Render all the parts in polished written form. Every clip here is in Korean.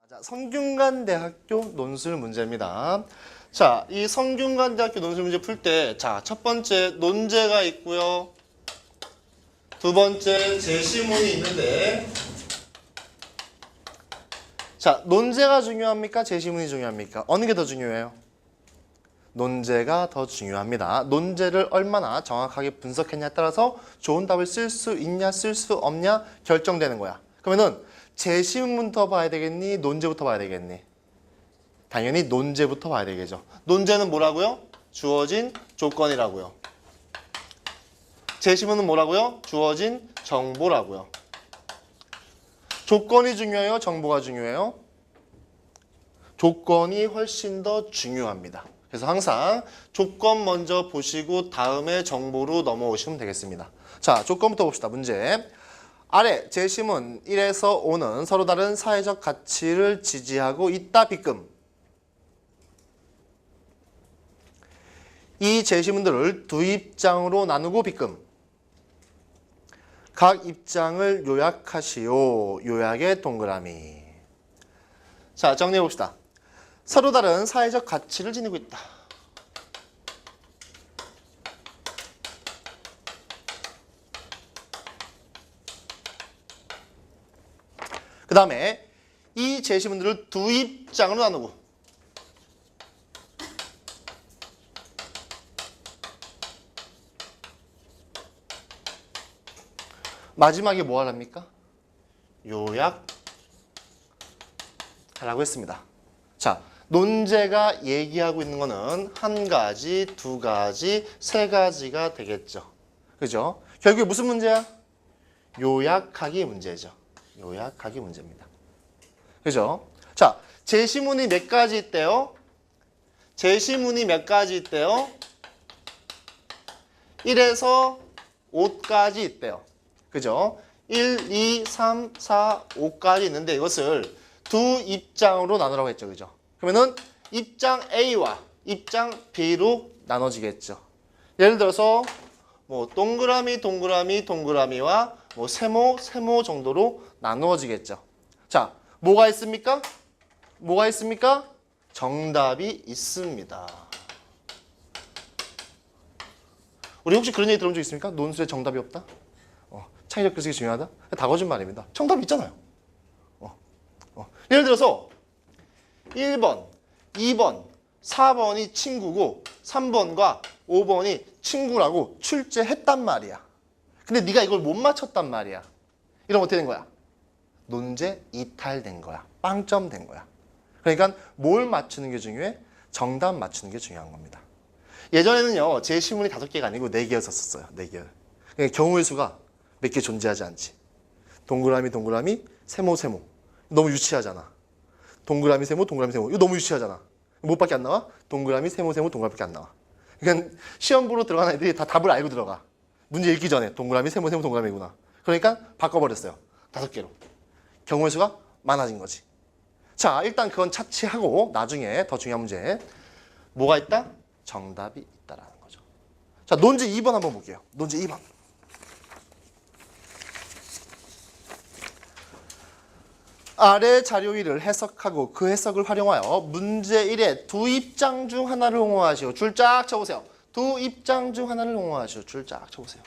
자, 성균관대학교 논술 문제입니다. 자, 이 성균관대학교 논술 문제 풀 때, 자, 첫 번째 논제가 있고요. 두 번째 제시문이 있는데, 자, 논제가 중요합니까? 제시문이 중요합니까? 어느 게 더 중요해요? 논제가 더 중요합니다. 논제를 얼마나 정확하게 분석했냐에 따라서 좋은 답을 쓸 수 있냐, 쓸 수 없냐 결정되는 거야. 그러면은 제시문부터 봐야 되겠니? 논제부터 봐야 되겠니? 당연히 논제부터 봐야 되겠죠. 논제는 뭐라고요? 주어진 조건이라고요. 제시문은 뭐라고요? 주어진 정보라고요. 조건이 중요해요? 정보가 중요해요? 조건이 훨씬 더 중요합니다. 그래서 항상 조건 먼저 보시고 다음에 정보로 넘어오시면 되겠습니다. 자, 조건부터 봅시다. 문제. 아래 제시문 1에서 5는 서로 다른 사회적 가치를 지지하고 있다. 빗금. 이 제시문들을 두 입장으로 나누고 빗금. 각 입장을 요약하시오. 요약의 동그라미. 자, 정리해 봅시다. 서로 다른 사회적 가치를 지니고 있다. 그 다음에 이 제시문들을 두 입장으로 나누고 마지막에 뭐 하랍니까? 요약하라고 했습니다. 자, 논제가 얘기하고 있는 거는 한 가지, 두 가지, 세 가지가 되겠죠. 그죠? 결국에 무슨 문제야? 요약하기 문제죠. 요약하기 문제입니다. 그죠? 자, 제시문이 몇 가지 있대요? 제시문이 몇 가지 있대요? 1에서 5까지 있대요. 그죠? 1, 2, 3, 4, 5까지 있는데 이것을 두 입장으로 나누라고 했죠. 그죠? 그러면은 입장 A와 입장 B로 나눠지겠죠. 예를 들어서 뭐 동그라미, 동그라미, 동그라미와 뭐 세모, 세모 정도로 나누어지겠죠. 자, 뭐가 있습니까? 뭐가 있습니까? 정답이 있습니다. 우리 혹시 그런 얘기 들어본 적 있습니까? 논술에 정답이 없다? 창의적 글쓰기 중요하다? 다 거짓말입니다. 정답이 있잖아요. 예를 들어서 1번, 2번, 4번이 친구고 3번과 5번이 친구라고 출제했단 말이야. 근데 네가 이걸 못 맞췄단 말이야. 이러면 어떻게 된 거야? 논제 이탈된 거야. 빵점 된 거야. 그러니까 뭘 맞추는 게 중요해? 정답 맞추는 게 중요한 겁니다. 예전에는요. 제시문이 5개가 아니고 4개였었어요. 4개. 그러니까 경우의 수가 몇 개 존재하지 않지. 동그라미, 동그라미, 세모, 세모. 너무 유치하잖아. 동그라미, 세모, 동그라미, 세모. 이거 너무 유치하잖아. 뭐밖에 안 나와? 동그라미, 세모, 세모, 동그라미밖에 안 나와. 그러니까 시험 보러 들어가는 애들이 다 답을 알고 들어가. 문제 읽기 전에 동그라미, 세모, 세모, 동그라미구나. 그러니까 바꿔버렸어요. 5개로. 경우의 수가 많아진 거지. 자, 일단 그건 차치하고 나중에 더 중요한 문제. 뭐가 있다? 정답이 있다라는 거죠. 자, 논제 2번 한번 볼게요. 논제 2번. 아래 자료 1을 해석하고 그 해석을 활용하여 문제 1의 두 입장 중 하나를 옹호하시오. 줄 쫙 쳐보세요. 두 입장 중 하나를 옹호하시오. 줄 쫙 쳐보세요.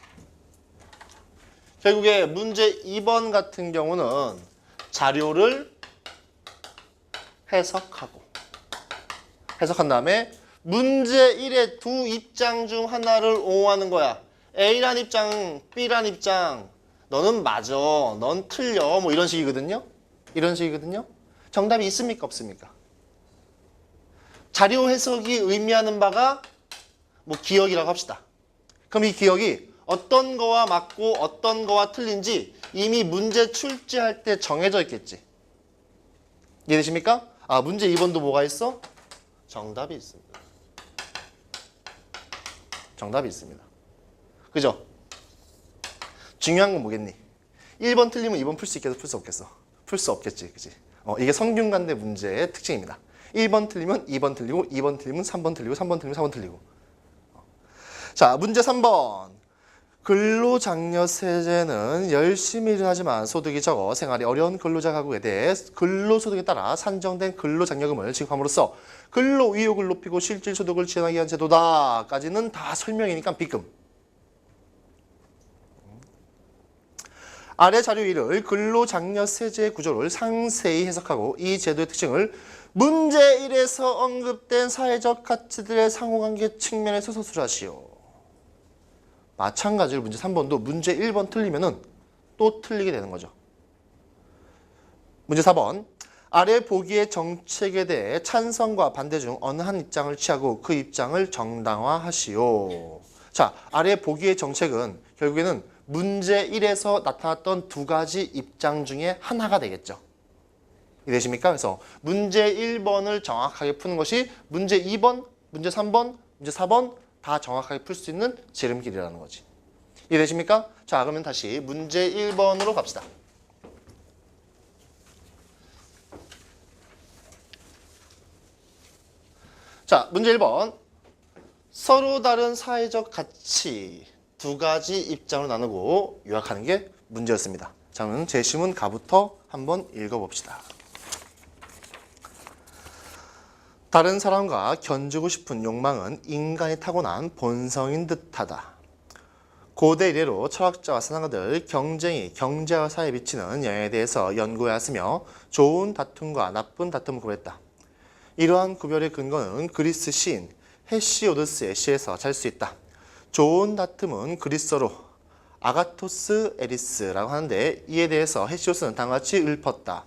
결국에 문제 2번 같은 경우는 자료를 해석하고 해석한 다음에 문제 1의 두 입장 중 하나를 옹호하는 거야. A란 입장, B란 입장. 너는 맞아. 넌 틀려. 뭐 이런 식이거든요. 이런 식이거든요. 정답이 있습니까? 없습니까? 자료 해석이 의미하는 바가 뭐 기억이라고 합시다. 그럼 이 기억이 어떤 거와 맞고 어떤 거와 틀린지 이미 문제 출제할 때 정해져 있겠지. 이해되십니까? 아, 문제 2번도 뭐가 있어? 정답이 있습니다. 정답이 있습니다. 그죠? 중요한 건 뭐겠니? 1번 틀리면 2번 풀 수 있겠어? 풀 수 없겠어? 풀 수 없겠지. 그치? 이게 성균관대 문제의 특징입니다. 1번 틀리면 2번 틀리고 2번 틀리면 3번 틀리고 3번 틀리면 4번 틀리고. 자, 문제 3번. 근로장려 세제는 열심히 일을 하지만 소득이 적어 생활이 어려운 근로자 가구에 대해 근로소득에 따라 산정된 근로장려금을 지급함으로써 근로의욕을 높이고 실질소득을 지원하기 위한 제도다까지는 다 설명이니까 B급. 아래 자료 1을 근로장려 세제의 구조를 상세히 해석하고 이 제도의 특징을 문제 1에서 언급된 사회적 가치들의 상호관계 측면에서 서술하시오. 마찬가지로 문제 3번도 문제 1번 틀리면은 또 틀리게 되는 거죠. 문제 4번. 아래 보기의 정책에 대해 찬성과 반대 중 어느 한 입장을 취하고 그 입장을 정당화하시오. 자, 아래 보기의 정책은 결국에는 문제 1에서 나타났던 두 가지 입장 중에 하나가 되겠죠. 이해되십니까? 그래서 문제 1번을 정확하게 푸는 것이 문제 2번, 문제 3번, 문제 4번 다 정확하게 풀 수 있는 지름길이라는 거지. 이해되십니까? 자, 그러면 다시 문제 1번으로 갑시다. 자, 문제 1번. 서로 다른 사회적 가치 두 가지 입장으로 나누고 요약하는 게 문제였습니다. 자, 그러면 제시문 가부터 한번 읽어봅시다. 다른 사람과 견주고 싶은 욕망은 인간이 타고난 본성인 듯하다. 고대 이래로 철학자와 사상가들 경쟁이 경제와 사회에 미치는 영향에 대해서 연구해왔으며 좋은 다툼과 나쁜 다툼을 구별했다. 이러한 구별의 근거는 그리스 시인 헤시오도스의 시에서 찾을 수 있다. 좋은 다툼은 그리스어로 아가토스 에리스라고 하는데 이에 대해서 헤시오스는 다음과 같이 읊었다.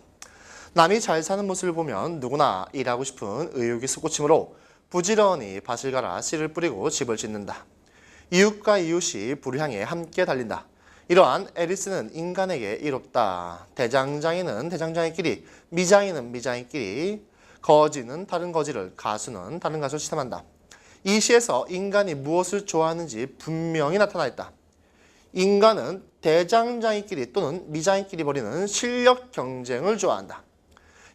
남이 잘 사는 모습을 보면 누구나 일하고 싶은 의욕이 솟구치므로 부지런히 밭을 갈아 씨를 뿌리고 집을 짓는다. 이웃과 이웃이 불을 향해 함께 달린다. 이러한 에리스는 인간에게 이롭다. 대장장이는 대장장이끼리, 미장이는 미장이끼리, 거지는 다른 거지를, 가수는 다른 가수를 시탐한다. 이 시에서 인간이 무엇을 좋아하는지 분명히 나타나 있다. 인간은 대장장이끼리 또는 미장이끼리 벌이는 실력 경쟁을 좋아한다.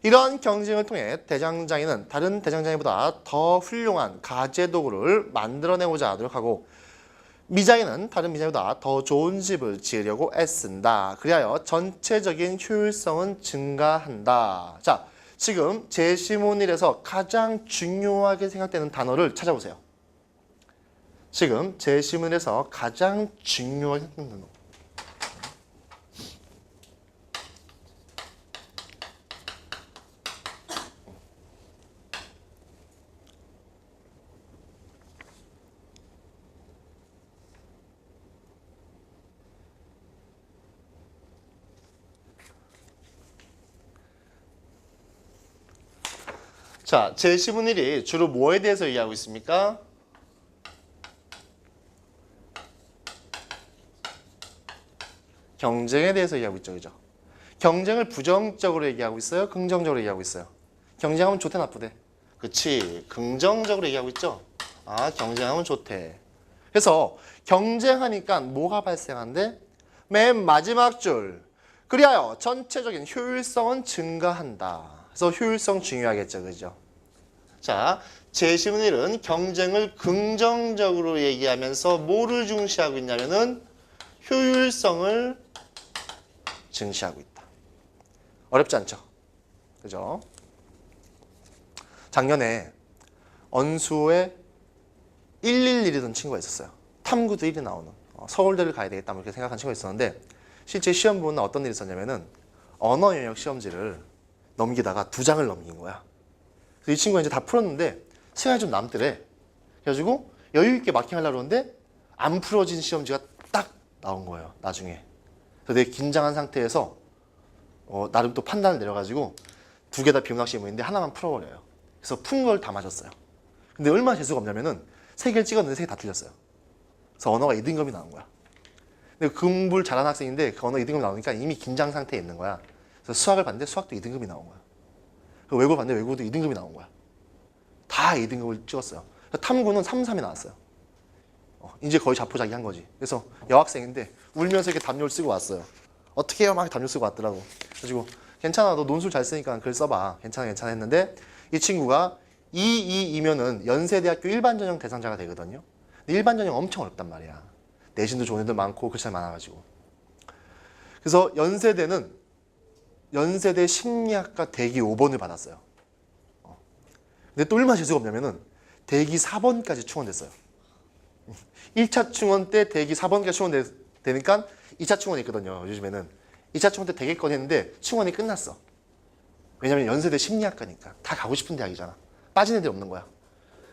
이러한 경쟁을 통해 대장장이는 다른 대장장이보다 더 훌륭한 가재도구를 만들어내고자 노력하고 미장이는 다른 미장이보다 더 좋은 집을 지으려고 애쓴다. 그리하여 전체적인 효율성은 증가한다. 자, 지금 제시문일에서 가장 중요하게 생각되는 단어를 찾아보세요. 지금 제시문에서 가장 중요하게 생각되는 단어. 자, 제시문 1이 주로 뭐에 대해서 얘기하고 있습니까? 경쟁에 대해서 얘기하고 있죠, 그죠? 경쟁을 부정적으로 얘기하고 있어요? 긍정적으로 얘기하고 있어요? 경쟁하면 좋대, 나쁘대? 그치, 긍정적으로 얘기하고 있죠? 아, 경쟁하면 좋대. 그래서 경쟁하니까 뭐가 발생한대? 맨 마지막 줄. 그리하여 전체적인 효율성은 증가한다. 그래서 효율성 중요하겠죠, 그죠? 자, 제시문 1은 경쟁을 긍정적으로 얘기하면서 뭐를 중시하고 있냐면은 효율성을 증시하고 있다. 어렵지 않죠? 그죠? 작년에 언수에 111이던 친구가 있었어요. 탐구도 1이 나오는. 서울대를 가야 되겠다 이렇게 생각한 친구가 있었는데 실제 시험 보는 어떤 일이 있었냐면은 언어 영역 시험지를 넘기다가 2장을 넘긴 거야. 그래서 이 친구가 이제 다 풀었는데 시간이 좀 남더래. 그래가지고 여유 있게 마킹하려고 그러는데 안 풀어진 시험지가 딱 나온 거예요. 나중에. 그래서 되게 긴장한 상태에서 나름 또 판단을 내려가지고 2개 다 비문학 시험인데 하나만 풀어버려요. 그래서 푼 걸 다 맞았어요. 근데 얼마나 재수가 없냐면은 3개를 찍었는데 3개 다 틀렸어요. 그래서 언어가 2등급이 나온 거야. 근데 공부를 잘하는 학생인데 그 언어 2등급이 나오니까 이미 긴장 상태에 있는 거야. 그래서 수학을 봤는데 수학도 2등급이 나온 거야. 외국어를 봤는데 외국어도 2등급이 나온 거야. 다 2등급을 찍었어요. 탐구는 3, 3이 나왔어요. 이제 거의 자포자기한 거지. 그래서 여학생인데 울면서 이렇게 담요를 쓰고 왔어요. 어떻게 해요? 막 담요 쓰고 왔더라고. 그래가지고 괜찮아, 너 논술 잘 쓰니까 글 써봐. 괜찮아 했는데 이 친구가 2면은 연세대학교 일반전형 대상자가 되거든요. 근데 일반전형 엄청 어렵단 말이야. 내신도 좋은 애들 많고 글씨 많아가지고. 그래서 연세대 심리학과 대기 5번을 받았어요. 근데 또 얼마나 재수가 없냐면은 대기 4번까지 충원됐어요. 1차 충원 때 대기 4번까지 충원되니까 2차 충원이 있거든요. 요즘에는 2차 충원 때 대기권 했는데 충원이 끝났어. 왜냐면 연세대 심리학과니까 다 가고 싶은 대학이잖아. 빠진 애들이 없는 거야.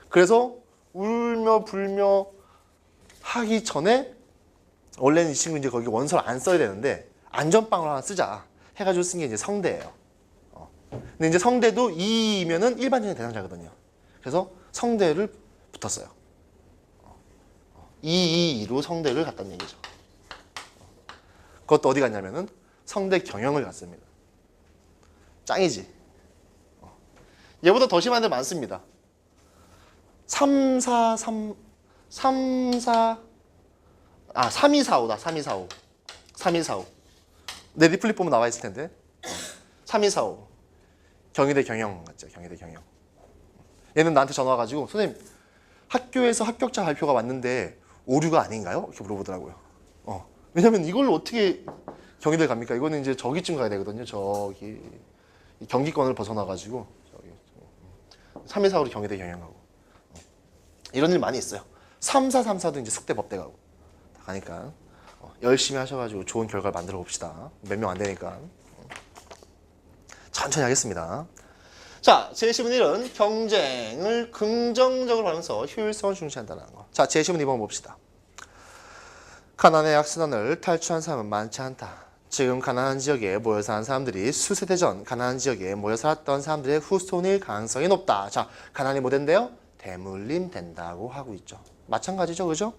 그래서 울며 불며 하기 전에 원래는 이 친구 이제 거기 원서를 안 써야 되는데 안전빵을 하나 쓰자 해가지고 쓴 게 이제 성대예요. 근데 이제 성대도 2이면은 일반적인 대상자거든요. 그래서 성대를 붙었어요. 2로 성대를 갔다는 얘기죠. 그것도 어디 갔냐면은 성대 경영을 갔습니다. 짱이지. 얘보다 더 심한 데 많습니다. 3245다. 3245. 내 리플릿 보면 나와 있을 텐데. 3245. 경희대 경영 맞죠? 경희대 경영. 얘는 나한테 전화 와가지고 선생님 학교에서 합격자 발표가 왔는데 오류가 아닌가요? 이렇게 물어보더라고요. 왜냐면 이걸 어떻게 경희대 갑니까? 이거는 이제 저기쯤 가야 되거든요. 저기 경기권을 벗어나가지고 저기 3245로 경희대 경영 가고 이런 일 많이 있어요. 3434도 이제 숙대 법대 가고 다 가니까 열심히 하셔가지고 좋은 결과를 만들어 봅시다. 몇 명 안 되니까. 천천히 하겠습니다. 자, 제10은 1은 경쟁을 긍정적으로 하면서 효율성을 중시한다는 거. 자, 제10은 2번 봅시다. 가난의 악순환을 탈출한 사람은 많지 않다. 지금 가난한 지역에 모여 사는 사람들이 수세대 전 가난한 지역에 모여 살았던 사람들의 후손일 가능성이 높다. 자, 가난이 뭐 된대요? 대물림 된다고 하고 있죠. 마찬가지죠, 그죠?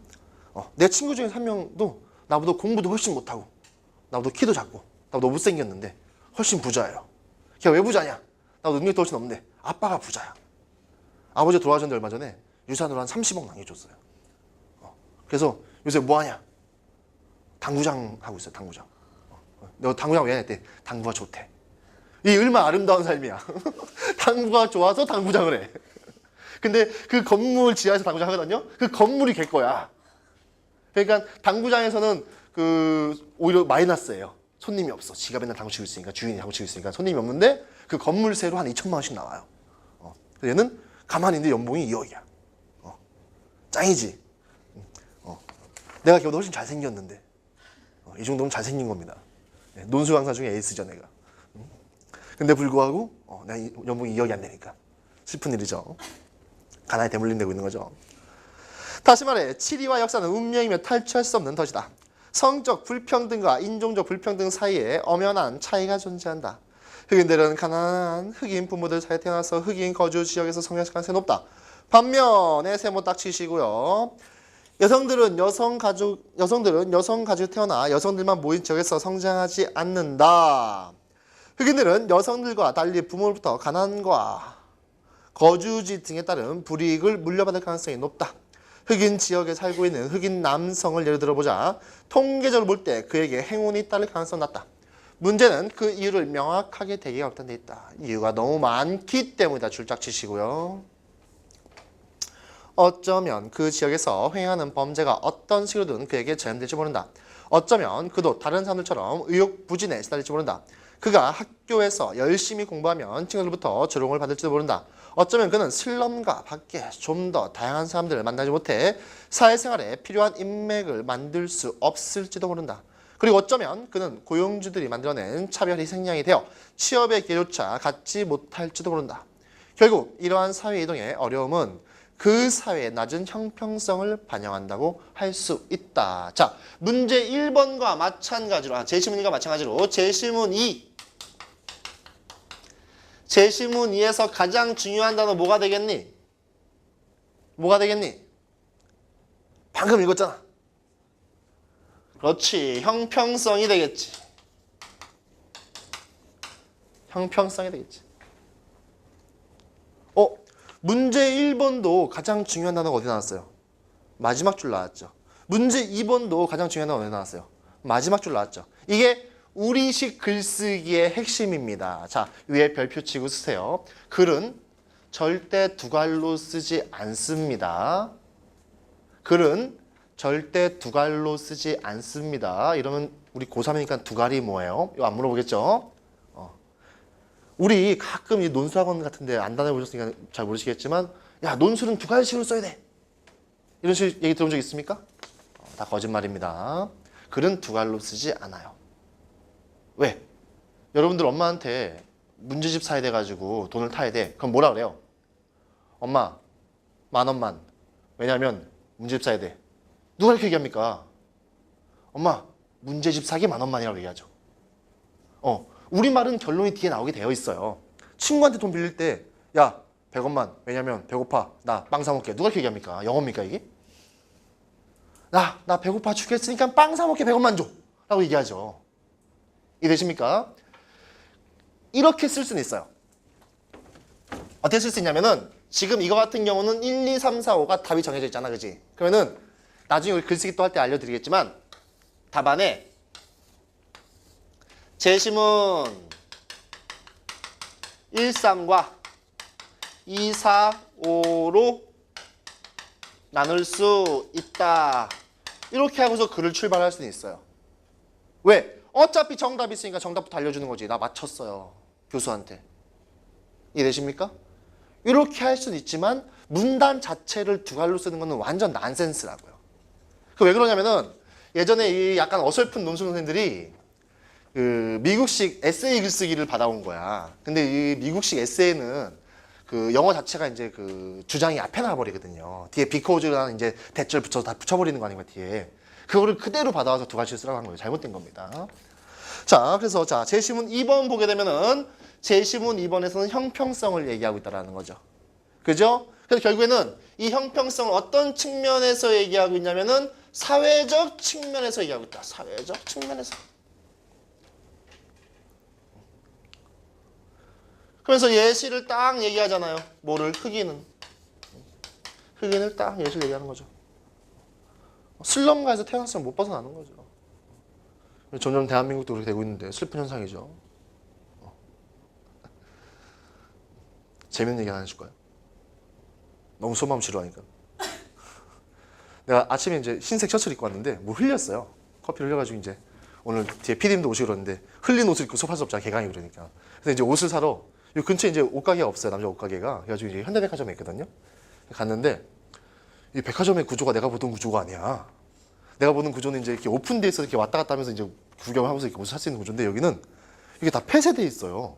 내 친구 중에 한 명도 나보다 공부도 훨씬 못하고 나보다 키도 작고 나보다 못생겼는데 훨씬 부자예요. 걔가 왜 부자냐? 나보다 능력도 훨씬 없는데 아빠가 부자야. 아버지가 돌아가셨는데 얼마 전에 유산으로 한 30억 남겨줬어요. 그래서 요새 뭐 하냐? 당구장 하고 있어요. 당구장. 너 당구장 왜 했대? 당구가 좋대. 이 얼마나 아름다운 삶이야. 당구가 좋아서 당구장을 해. 근데 그 건물 지하에서 당구장 하거든요. 그 건물이 걔 거야. 그러니까 당구장에서는 오히려 마이너스예요. 손님이 없어. 지가 맨날 당구 치고 있으니까 주인이 당구 치고 있으니까 손님이 없는데 그 건물세로 한 2천만 원씩 나와요. 얘는 가만히 있는데 연봉이 2억이야. 짱이지. 내가 걔보다 훨씬 잘생겼는데 이 정도면 잘생긴 겁니다. 논술 강사 중에 에이스죠 내가. 근데 불구하고 내가 연봉이 2억이 안 되니까 슬픈 일이죠. 가난에 대물림되고 있는 거죠. 다시 말해 치리와 역사는 운명이며 탈출할 수 없는 덫이다. 성적 불평등과 인종적 불평등 사이에 엄연한 차이가 존재한다. 흑인들은 가난한 흑인 부모들 사이에 태어나서 흑인 거주 지역에서 성장할 가능성이 높다. 반면에 세모 딱 치시고요. 여성들은 여성 가족에 태어나 여성들만 모인 지역에서 성장하지 않는다. 흑인들은 여성들과 달리 부모로부터 가난과 거주지 등에 따른 불이익을 물려받을 가능성이 높다. 흑인 지역에 살고 있는 흑인 남성을 예를 들어보자. 통계적으로 볼 때 그에게 행운이 따를 가능성이 낮다. 문제는 그 이유를 명확하게 대기가 없던 데 있다. 이유가 너무 많기 때문이다. 줄짝 치시고요. 어쩌면 그 지역에서 횡행하는 범죄가 어떤 식으로든 그에게 전염될지 모른다. 어쩌면 그도 다른 사람들처럼 의욕부진에 시달릴지 모른다. 그가 학교에서 열심히 공부하면 친구들부터 조롱을 받을지도 모른다. 어쩌면 그는 슬럼과 밖에 좀 더 다양한 사람들을 만나지 못해 사회생활에 필요한 인맥을 만들 수 없을지도 모른다. 그리고 어쩌면 그는 고용주들이 만들어낸 차별 희생양이 되어 취업의 기회조차 갖지 못할지도 모른다. 결국 이러한 사회 이동의 어려움은 그 사회의 낮은 형평성을 반영한다고 할 수 있다. 자, 문제 1번과 마찬가지로, 제시문 1과 마찬가지로 제시문 2. 제시문 2에서 가장 중요한 단어 뭐가 되겠니? 뭐가 되겠니? 방금 읽었잖아. 그렇지. 형평성이 되겠지. 형평성이 되겠지. 문제 1번도 가장 중요한 단어가 어디 나왔어요? 마지막 줄 나왔죠. 문제 2번도 가장 중요한 단어가 어디 나왔어요? 마지막 줄 나왔죠. 이게 우리식 글쓰기의 핵심입니다. 자, 위에 별표 치고 쓰세요. 글은 절대 두 갈로 쓰지 않습니다. 글은 절대 두갈로 쓰지 않습니다. 이러면 우리 고3이니까 두갈이 뭐예요? 이거 안 물어보겠죠? 우리 가끔 이 논술학원 같은데 안 다녀보셨으니까 잘 모르시겠지만 야 논술은 두갈식으로 써야 돼. 이런 식으로 얘기 들어본 적 있습니까? 다 거짓말입니다. 글은 두갈로 쓰지 않아요. 왜? 여러분들 엄마한테 문제집 사야 돼가지고 돈을 타야 돼. 그럼 뭐라 그래요? 엄마 10,000원만. 왜냐면 문제집 사야 돼. 누가 이렇게 얘기합니까? 엄마 문제집 사기 10,000원만이라고 얘기하죠. 우리말은 결론이 뒤에 나오게 되어 있어요. 친구한테 돈 빌릴 때 야 100원만. 왜냐면 배고파. 나 빵 사 먹게. 누가 이렇게 얘기합니까? 영어입니까 이게? 나 배고파 죽겠으니까 빵 사 먹게 100원만 줘. 라고 얘기하죠. 이해되십니까? 이렇게 쓸 수는 있어요. 어떻게 쓸 수 있냐면은 지금 이거 같은 경우는 1, 2, 3, 4, 5가 답이 정해져 있잖아. 그지? 그러면은 나중에 우리 글쓰기 또 할 때 알려드리겠지만 답안에 재심은 1, 3과 2, 4, 5로 나눌 수 있다. 이렇게 하고서 글을 출발할 수는 있어요. 왜? 어차피 정답이 있으니까 정답부터 알려주는 거지. 나 맞췄어요. 교수한테. 이해되십니까? 이렇게 할 수는 있지만 문단 자체를 두갈로 쓰는 거는 완전 난센스라고요. 그 왜 그러냐면은 예전에 이 약간 어설픈 논술 선생님들이 그 미국식 에세이 글쓰기를 받아온 거야. 근데 이 미국식 에세이는 그 영어 자체가 이제 그 주장이 앞에 나와버리거든요. 뒤에 비코즈라는 이제 대절 붙여서 다 붙여버리는 거 아닌가 뒤에. 그거를 그대로 받아와서 두갈식으로 쓰라고 한 거예요. 잘못된 겁니다. 자, 그래서 자 제시문 2번 보게 되면은 제시문 2번에서는 형평성을 얘기하고 있다는 거죠. 그죠? 그래서 결국에는 이 형평성을 어떤 측면에서 얘기하고 있냐면은 사회적 측면에서 얘기하고 있다. 사회적 측면에서. 그래서 예시를 딱 얘기하잖아요. 뭐를? 흑인은. 흑인을 딱 예시를 얘기하는 거죠. 슬럼가에서 태어났으면 못 벗어나는 거죠. 점점 대한민국도 그렇게 되고 있는데 슬픈 현상이죠. 재밌는 얘기 하나 해줄까요? 너무 속마음 지루하니까. 내가 아침에 이제 흰색 셔츠를 입고 왔는데 뭐 흘렸어요. 커피를 흘려가지고 이제 오늘 뒤에 PD님도 오시고 그러는데 흘린 옷을 입고 수업할 수 없잖아. 개강이 그러니까. 그래서 이제 옷을 사러 이 근처에 이제 옷가게가 없어요. 남자 옷가게가. 그래가지고 이제 현대백화점에 있거든요. 갔는데 이 백화점의 구조가 내가 보던 구조가 아니야. 내가 보는 구조는 이제 이렇게 오픈돼 있어서 이렇게 왔다 갔다 하면서 이제 구경을 하면서 이렇게 옷을 살 수 있는 구조인데 여기는 이게 다 폐쇄돼 있어요.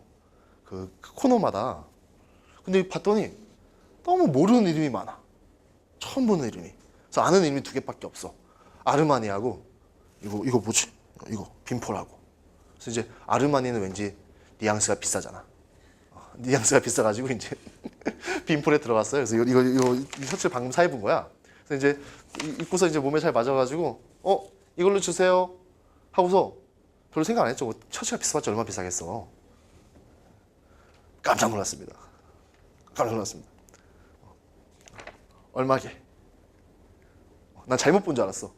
그 코너마다. 근데 봤더니 너무 모르는 이름이 많아. 처음 보는 이름이. 그래서 아는 이름이 2개밖에 없어. 아르마니하고 이거 뭐지? 이거 빈폴하고. 그래서 이제 아르마니는 왠지 뉘앙스가 비싸잖아. 뉘앙스가 비싸가지고 이제 빈폴에 들어갔어요. 그래서 이 셔츠를 방금 사 입은 거야. 그래서 이제 입고서 이제 몸에 잘 맞아가지고 이걸로 주세요 하고서 별로 생각 안 했죠. 셔츠가 비싸봤자 얼마나 비싸겠어. 깜짝 놀랐습니다. 깜짝 놀랐습니다. 얼마게? 난 잘못 본 줄 알았어.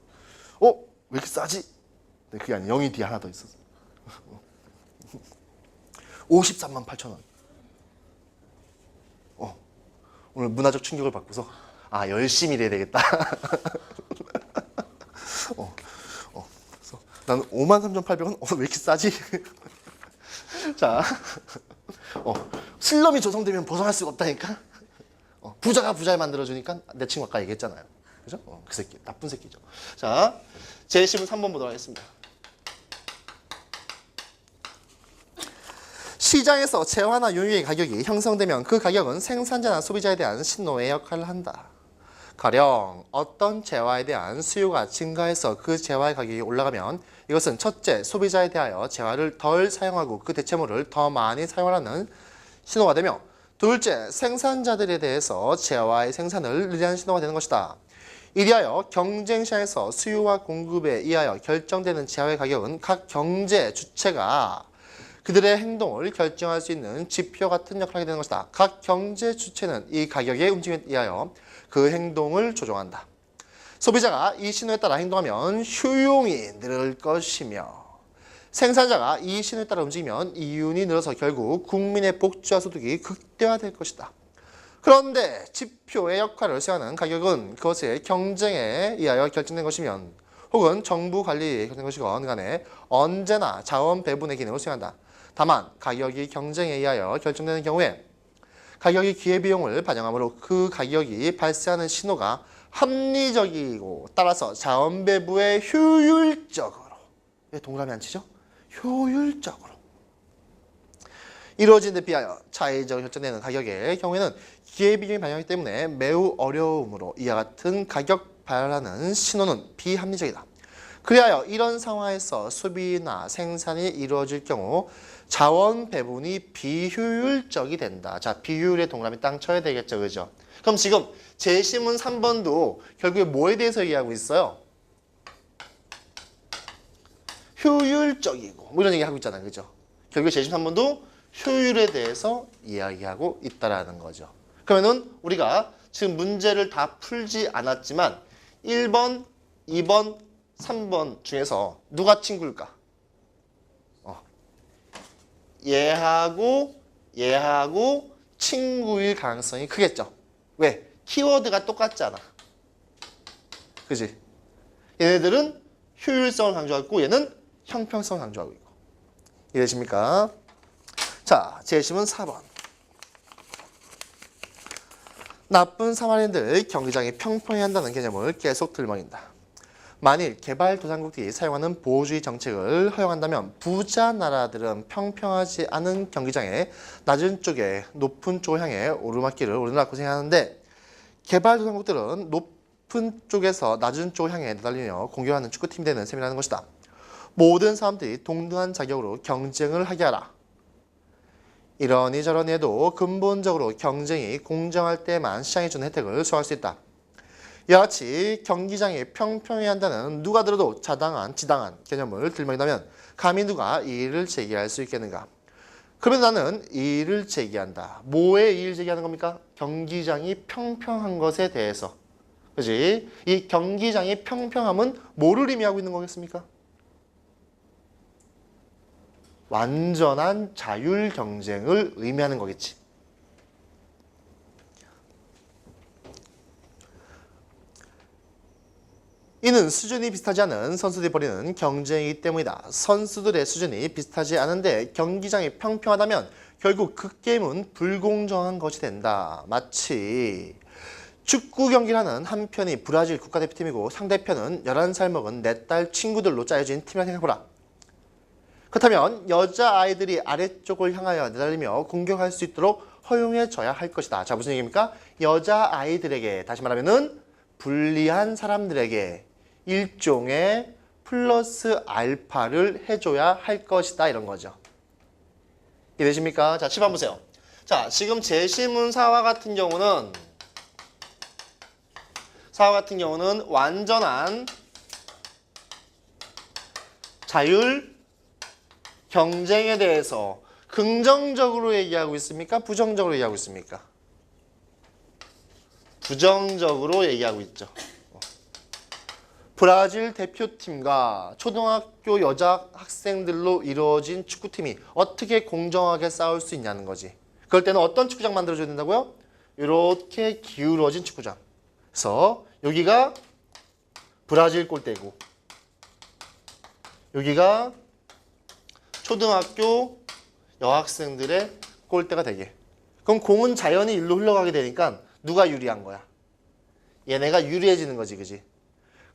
왜 이렇게 싸지? 근데 그게 아니야. 0이 뒤에 하나 더 있었어. 538,000원. 오늘 문화적 충격을 받고서 열심히 일해야 되겠다. 그래서 나는 53,800원? 왜 이렇게 싸지? 자, 슬럼이 조성되면 벗어날 수가 없다니까? 부자가 부자를 만들어주니까 내 친구 아까 얘기했잖아요. 그죠? 그 새끼, 나쁜 새끼죠. 자, 제시문 3번 보도록 하겠습니다. 시장에서 재화나 유유의 가격이 형성되면 그 가격은 생산자나 소비자에 대한 신호의 역할을 한다. 가령 어떤 재화에 대한 수요가 증가해서 그 재화의 가격이 올라가면 이것은 첫째, 소비자에 대하여 재화를 덜 사용하고 그 대체물을 더 많이 사용하라는 신호가 되며 둘째, 생산자들에 대해서 재화의 생산을 늘리는 신호가 되는 것이다. 이리하여 경쟁시장에서 수요와 공급에 의하여 결정되는 재화의 가격은 각 경제 주체가 그들의 행동을 결정할 수 있는 지표 같은 역할을 하게 되는 것이다. 각 경제 주체는 이 가격의 움직임에 의하여 그 행동을 조정한다. 소비자가 이 신호에 따라 행동하면 효용이 늘 것이며 생산자가 이 신호에 따라 움직이면 이윤이 늘어서 결국 국민의 복지와 소득이 극대화될 것이다. 그런데 지표의 역할을 수행하는 가격은 그것의 경쟁에 의하여 결정된 것이면 혹은 정부 관리에 결정된 것이건 간에 언제나 자원 배분의 기능을 수행한다. 다만 가격이 경쟁에 의하여 결정되는 경우에 가격이 기회비용을 반영하므로 그 가격이 발생하는 신호가 합리적이고 따라서 자원 배분에 효율적으로, 왜 동그라미 안 치죠? 효율적으로 이루어진 데 비하여 차이적으로 결정되는 가격의 경우에는 기회비용이 반영하기 때문에 매우 어려우므로 이와 같은 가격 발하는 신호는 비합리적이다. 그리하여 이런 상황에서 수비나 생산이 이루어질 경우 자원 배분이 비효율적이 된다. 자, 비효율의 동그라미 땅 쳐야 되겠죠, 그죠? 그럼 지금 제시문 3번도 결국에 뭐에 대해서 얘기하고 있어요? 효율적이고 뭐 이런 얘기 하고 있잖아요, 그죠? 결국에 제시문 3번도 효율에 대해서 이야기하고 있다라는 거죠. 그러면은 우리가 지금 문제를 다 풀지 않았지만 1번, 2번, 3번 중에서 누가 친구일까? 얘하고 친구일 가능성이 크겠죠. 왜? 키워드가 똑같잖아. 그지? 얘네들은 효율성을 강조하고 있고 얘는 형평성을 강조하고 있고. 이해되십니까? 자, 제시문 4번. 나쁜 사마리안들 경기장이 평평해야 한다는 개념을 계속 들먹인다. 만일 개발도상국들이 사용하는 보호주의 정책을 허용한다면 부자 나라들은 평평하지 않은 경기장의 낮은 쪽에 높은 쪽을 향해 오르막길을 오르락고 생각하는데 개발도상국들은 높은 쪽에서 낮은 쪽을 향해 내달리며 공격하는 축구팀이 되는 셈이라는 것이다. 모든 사람들이 동등한 자격으로 경쟁을 하게 하라. 이러니 저러니 해도 근본적으로 경쟁이 공정할 때만 시장이 주는 혜택을 수행할 수 있다. 이와 같이 경기장이 평평해야 한다는 누가 들어도 지당한 개념을 들먹인다면 감히 누가 이의를 제기할 수 있겠는가? 그러면 나는 이의를 제기한다. 뭐에 이의를 제기하는 겁니까? 경기장이 평평한 것에 대해서. 그지? 이 경기장이 평평함은 뭐를 의미하고 있는 거겠습니까? 완전한 자율 경쟁을 의미하는 거겠지. 이는 수준이 비슷하지 않은 선수들이 벌이는 경쟁이기 때문이다. 선수들의 수준이 비슷하지 않은데 경기장이 평평하다면 결국 그 게임은 불공정한 것이 된다. 마치 축구 경기를 하는 한 편이 브라질 국가대표팀이고 상대편은 11살 먹은 4딸 친구들로 짜여진 팀이라 생각해보라. 그렇다면 여자아이들이 아래쪽을 향하여 내달리며 공격할 수 있도록 허용해줘야 할 것이다. 자, 무슨 얘기입니까? 여자아이들에게, 다시 말하면은 불리한 사람들에게 일종의 플러스 알파를 해줘야 할 것이다. 이런 거죠. 이해되십니까? 자, 7번 보세요. 자, 지금 제시문사와 같은 경우는 완전한 자율 경쟁에 대해서 긍정적으로 얘기하고 있습니까? 부정적으로 얘기하고 있습니까? 부정적으로 얘기하고 있죠. 브라질 대표팀과 초등학교 여자 학생들로 이루어진 축구팀이 어떻게 공정하게 싸울 수 있냐는 거지. 그럴 때는 어떤 축구장 만들어줘야 된다고요? 이렇게 기울어진 축구장. 그래서 여기가 브라질 골대고 여기가 초등학교 여학생들의 골대가 되게. 그럼 공은 자연히 일로 흘러가게 되니까 누가 유리한 거야? 얘네가 유리해지는 거지, 그지?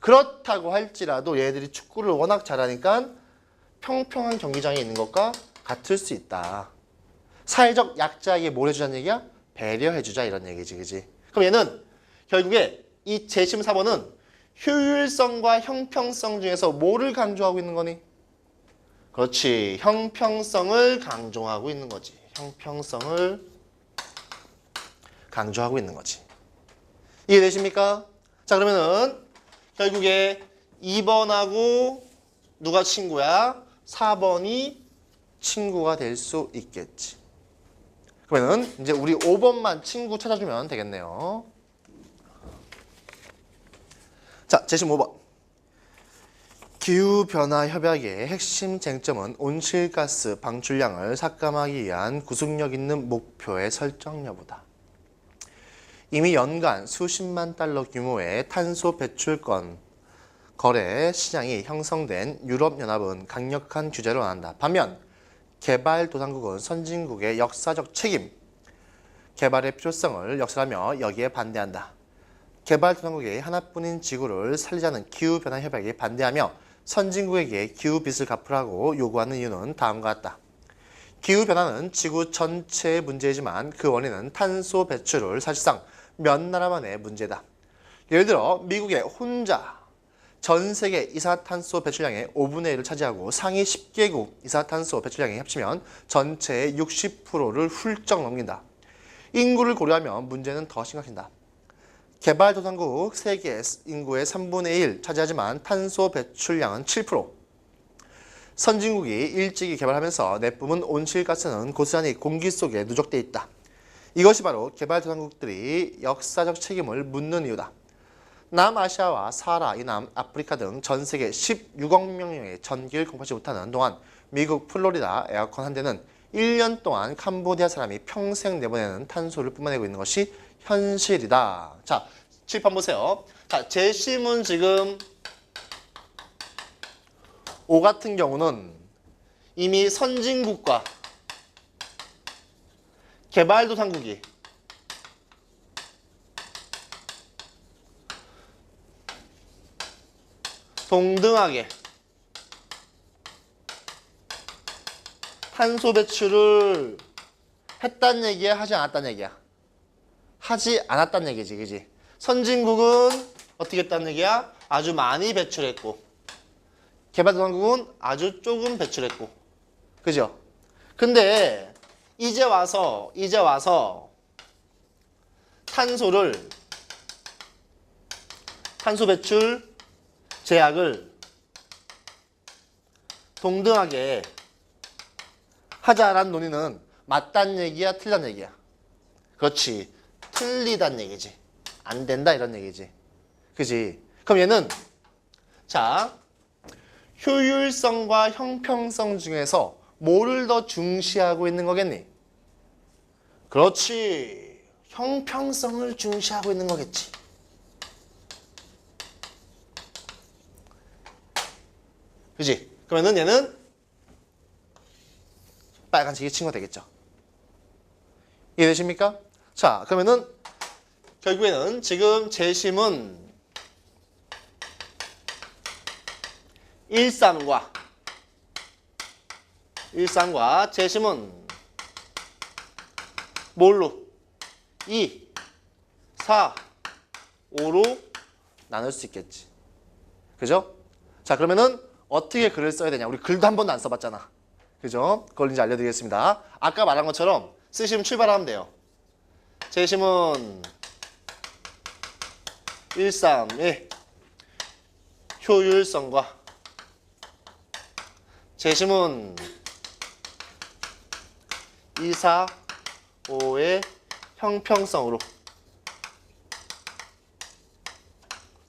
그렇다고 할지라도 얘들이 축구를 워낙 잘하니까 평평한 경기장에 있는 것과 같을 수 있다. 사회적 약자에게 뭘 해주자는 얘기야? 배려해주자 이런 얘기지, 그지? 그럼 얘는 결국에 이 제시문 4번은 효율성과 형평성 중에서 뭐를 강조하고 있는 거니? 그렇지. 형평성을 강조하고 있는 거지. 형평성을 강조하고 있는 거지. 이해되십니까? 자, 그러면은 결국에 2번하고 누가 친구야? 4번이 친구가 될 수 있겠지. 그러면은 이제 우리 5번만 친구 찾아주면 되겠네요. 자, 제시문 5번. 기후변화 협약의 핵심 쟁점은 온실가스 방출량을 삭감하기 위한 구속력 있는 목표의 설정 여부다. 이미 연간 수십만 달러 규모의 탄소 배출권 거래 시장이 형성된 유럽연합은 강력한 규제를 원한다. 반면 개발도상국은 선진국의 역사적 책임, 개발의 필요성을 역설하며 여기에 반대한다. 개발도상국이 하나뿐인 지구를 살리자는 기후변화 협약에 반대하며 선진국에게 기후빚을 갚으라고 요구하는 이유는 다음과 같다. 기후변화는 지구 전체의 문제이지만 그 원인은 탄소 배출을 사실상 몇 나라만의 문제다. 예를 들어 미국의 혼자 전 세계 이산화탄소 배출량의 5분의 1을 차지하고 상위 10개국 이산화탄소 배출량이 합치면 전체의 60%를 훌쩍 넘긴다. 인구를 고려하면 문제는 더 심각해진다. 개발도상국 세계 인구의 3분의 1 차지하지만 탄소 배출량은 7%. 선진국이 일찍이 개발하면서 내뿜은 온실가스는 고스란히 공기 속에 누적돼 있다. 이것이 바로 개발도상국들이 역사적 책임을 묻는 이유다. 남아시아와 사하라, 이남 아프리카 등 전 세계 16억 명의 전기를 공급하지 못하는 동안 미국 플로리다 에어컨 한 대는 1년 동안 캄보디아 사람이 평생 내보내는 탄소를 뿜어내고 있는 것이 현실이다. 자, 칠판 보세요. 자, 제시문 지금 5 같은 경우는 이미 선진국과 개발도상국이 동등하게 탄소 배출을 했단 얘기야, 하지 않았단 얘기야? 하지 않았단 얘기지, 그지? 선진국은 어떻게 했단 얘기야? 아주 많이 배출했고, 개발도상국은 아주 조금 배출했고, 그죠? 근데 이제 와서 탄소 배출 제약을 동등하게 하자라는 논의는 맞단 얘기야, 틀린 얘기야? 그렇지, 틀리단 얘기지. 안 된다 이런 얘기지. 그지? 그럼 얘는 자, 효율성과 형평성 중에서 뭐를 더 중시하고 있는 거겠니? 그렇지, 형평성을 중시하고 있는 거겠지. 그지? 그러면은 얘는 빨간색이 친구가 되겠죠. 이해되십니까? 자, 그러면은 결국에는 지금 재심은 13과 재심은 뭘로? 2, 4, 5로 나눌 수 있겠지. 그죠? 자, 그러면은 어떻게 글을 써야 되냐? 우리 글도 한 번도 안 써봤잖아. 그죠? 그걸 이제 알려드리겠습니다. 아까 말한 것처럼 쓰시면 출발하면 돼요. 재심은 13의 효율성과 재심은 2, 4, 5의 형평성으로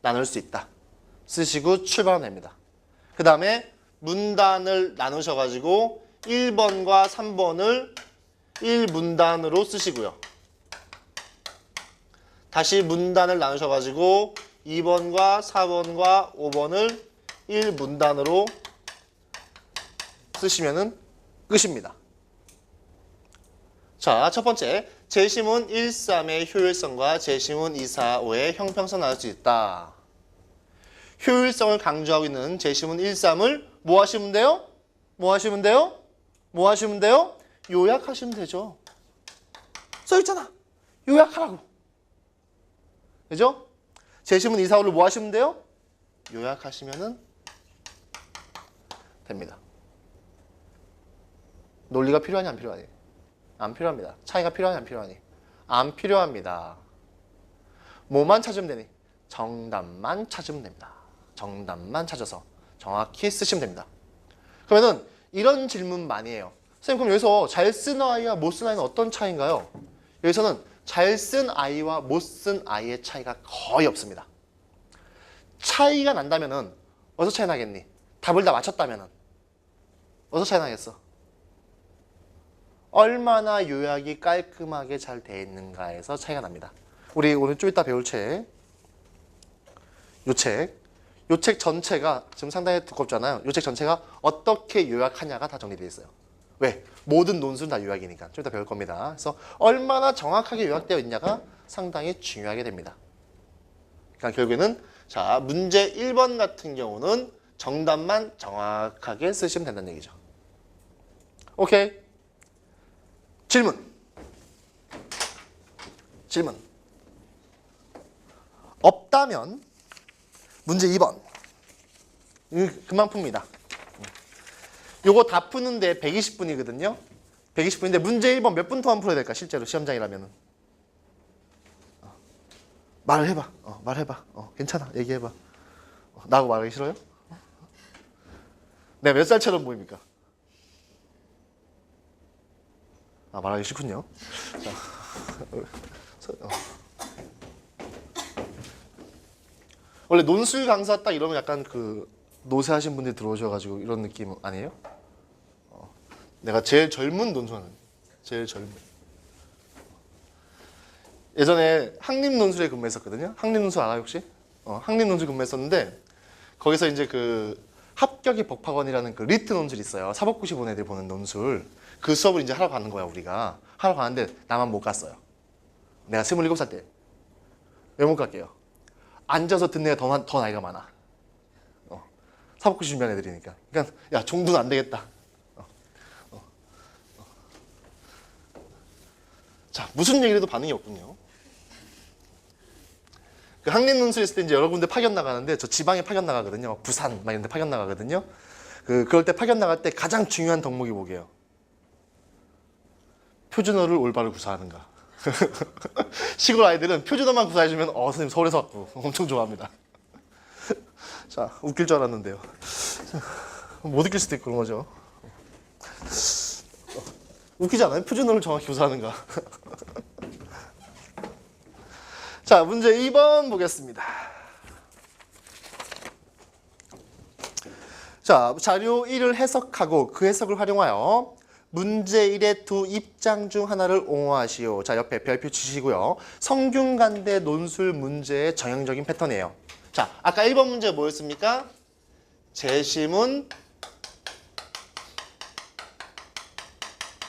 나눌 수 있다. 쓰시고 출발하면 됩니다. 그 다음에 문단을 나누셔가지고 1번과 3번을 1문단으로 쓰시고요. 다시 문단을 나누셔가지고 2번과 4번과 5번을 1문단으로 쓰시면은 끝입니다. 자, 첫 번째, 재심은 1, 3의 효율성과 재심은 2, 4, 5의 형평성 나눌 수 있다. 효율성을 강조하고 있는 재심은 1, 3을 뭐 하시면 돼요? 요약하시면 되죠. 써있잖아. 요약하라고. 그죠? 재심은 2, 4, 5를 뭐 하시면 돼요? 요약하시면 됩니다. 논리가 필요하니 안 필요하니? 안 필요합니다. 차이가 필요하니 안 필요하니? 안 필요합니다. 뭐만 찾으면 되니? 정답만 찾으면 됩니다. 정답만 찾아서 정확히 쓰시면 됩니다. 그러면은 이런 질문 많이 해요. 선생님, 그럼 여기서 잘 쓴 아이와 못 쓴 아이는 어떤 차이인가요? 여기서는 잘 쓴 아이와 못 쓴 아이의 차이가 거의 없습니다. 차이가 난다면은 어디서 차이 나겠니? 답을 다 맞췄다면은 어디서 차이 나겠어? 얼마나 요약이 깔끔하게 잘 돼 있는가에서 차이가 납니다. 우리 오늘 좀 이따 배울 책. 요 책 전체가 지금 상당히 두껍잖아요. 요 책 전체가 어떻게 요약하냐가 다 정리되어 있어요. 왜? 모든 논술은 다 요약이니까. 좀 이따 배울 겁니다. 그래서 얼마나 정확하게 요약되어 있냐가 상당히 중요하게 됩니다. 그러니까 결국에는 자, 문제 1번 같은 경우는 정답만 정확하게 쓰시면 된다는 얘기죠. 오케이. 질문. 없다면 문제 2번. 그만 풉니다. 요거 다 푸는데 120분이거든요. 120분인데 문제 1번 몇 분 동안 풀어야 될까? 실제로 시험장이라면은. 말을 해봐. 말해봐. 괜찮아. 얘기해봐. 나하고 말하기 싫어요? 내가 몇 살처럼 보입니까? 말하기 싫군요. 자, 원래 논술 강사 딱 이러면 약간 그 노쇠하신 분들이 들어오셔가지고 이런 느낌 아니에요? 내가 제일 젊은 논술하는 제일 젊은. 예전에 항림논술에 근무했었거든요. 항림논술 알아요 혹시? 항림논술 근무했었는데 거기서 이제 그 합격의 법학원이라는 그 리트 논술이 있어요. 사법고시 본 애들 보는 논술. 그 수업을 이제 하러 가는 거야 우리가. 하러 가는데 나만 못 갔어요. 내가 27살 때. 왜 못 갈게요? 앉아서 듣는 애가 더 나이가 많아. 사법고시 준비하는 애들이니까. 그러니까 야 종두는 안 되겠다. 자, 무슨 얘기를 해도 반응이 없군요. 그 항림논술 했을 때 이제 여러 군데 파견 나가는데 저 지방에 파견 나가거든요. 부산 막 이런 데 파견 나가거든요. 그럴 때 파견 나갈 때 가장 중요한 덕목이 뭐게요? 표준어를 올바로 구사하는가. 시골 아이들은 표준어만 구사해주면 선생님 서울에서 왔고 엄청 좋아합니다. 자, 웃길 줄 알았는데요. 못 웃길 수도 있고 그런 거죠. 웃기지 않아요? 표준어를 정확히 구사하는가. 자, 문제 2번 보겠습니다. 자, 자료 1을 해석하고 그 해석을 활용하여 문제 1의 두 입장 중 하나를 옹호하시오. 자, 옆에 별표 치시고요. 성균관대 논술 문제의 전형적인 패턴이에요. 자, 아까 1번 문제 뭐였습니까? 재심은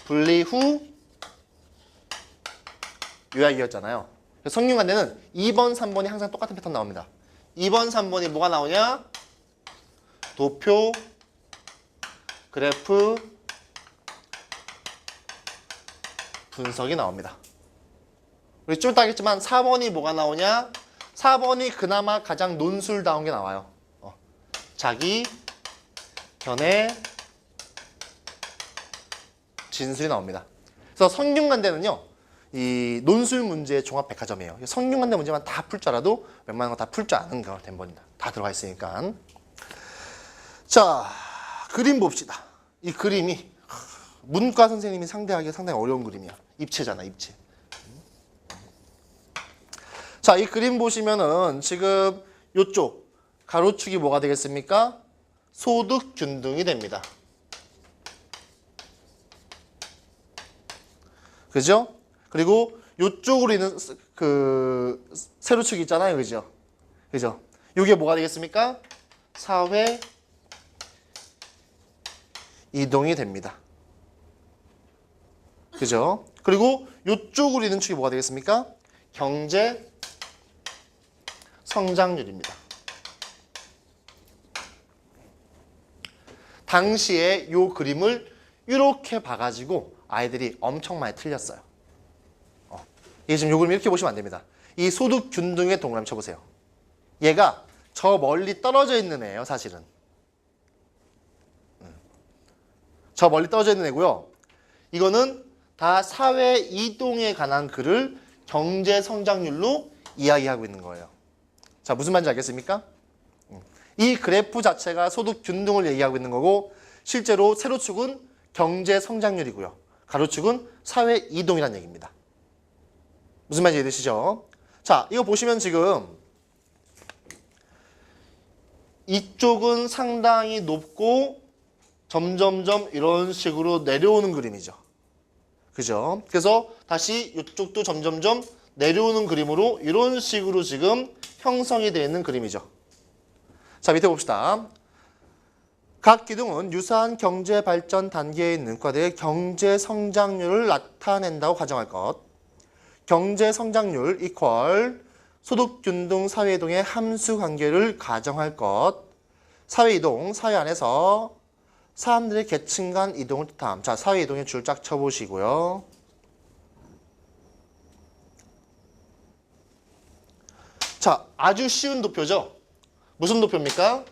분리 후 요약이었잖아요. 성균관대는 2번, 3번이 항상 똑같은 패턴 나옵니다. 2번, 3번이 뭐가 나오냐? 도표, 그래프, 분석이 나옵니다. 우리 좀 이따 하겠지만 4번이 뭐가 나오냐? 4번이 그나마 가장 논술다운 게 나와요. 자기, 견해, 진술이 나옵니다. 그래서 성균관대는요, 이 논술 문제의 종합 백화점이에요. 성균관대 문제만 다 풀 줄 알아도 웬만한 거 다 풀 줄 아는 거 된 번이다. 다 들어가 있으니까. 자, 그림 봅시다. 이 그림이 문과 선생님이 상대하기 상당히 어려운 그림이야. 입체잖아, 입체. 자, 이 그림 보시면은 지금 요쪽 가로축이 뭐가 되겠습니까? 소득균등이 됩니다. 그죠? 그리고 요쪽으로 있는 그 세로축이 있잖아요. 그죠? 그죠? 요게 뭐가 되겠습니까? 사회 이동이 됩니다. 그죠? 그리고 요쪽으로 있는 축이 뭐가 되겠습니까? 경제 성장률입니다. 당시에 요 그림을 이렇게 봐가지고 아이들이 엄청 많이 틀렸어요. 이게 지금 요 그림 이렇게 보시면 안 됩니다. 이 소득 균등의 동그라미 쳐보세요. 얘가 저 멀리 떨어져 있는 애예요, 사실은. 저 멀리 떨어져 있는 애고요. 이거는 다 사회 이동에 관한 글을 경제 성장률로 이야기하고 있는 거예요. 자, 무슨 말인지 알겠습니까? 이 그래프 자체가 소득 균등을 얘기하고 있는 거고 실제로 세로축은 경제 성장률이고요. 가로축은 사회 이동이라는 얘기입니다. 무슨 말인지 이해되시죠? 자, 이거 보시면 지금 이쪽은 상당히 높고 점점점 이런 식으로 내려오는 그림이죠. 그죠? 그래서 다시 이쪽도 점점점 내려오는 그림으로 이런 식으로 지금 형성이 되어 있는 그림이죠. 자, 밑에 봅시다. 각 기둥은 유사한 경제 발전 단계에 있는 과대의 경제 성장률을 나타낸다고 가정할 것. 경제 성장률 이퀄 소득균등 사회이동의 함수 관계를 가정할 것. 사회이동, 사회 안에서 사람들의 계층 간 이동을 뜻함. 자, 사회이동의 줄 쫙 쳐보시고요. 자, 아주 쉬운 도표죠? 무슨 도표입니까?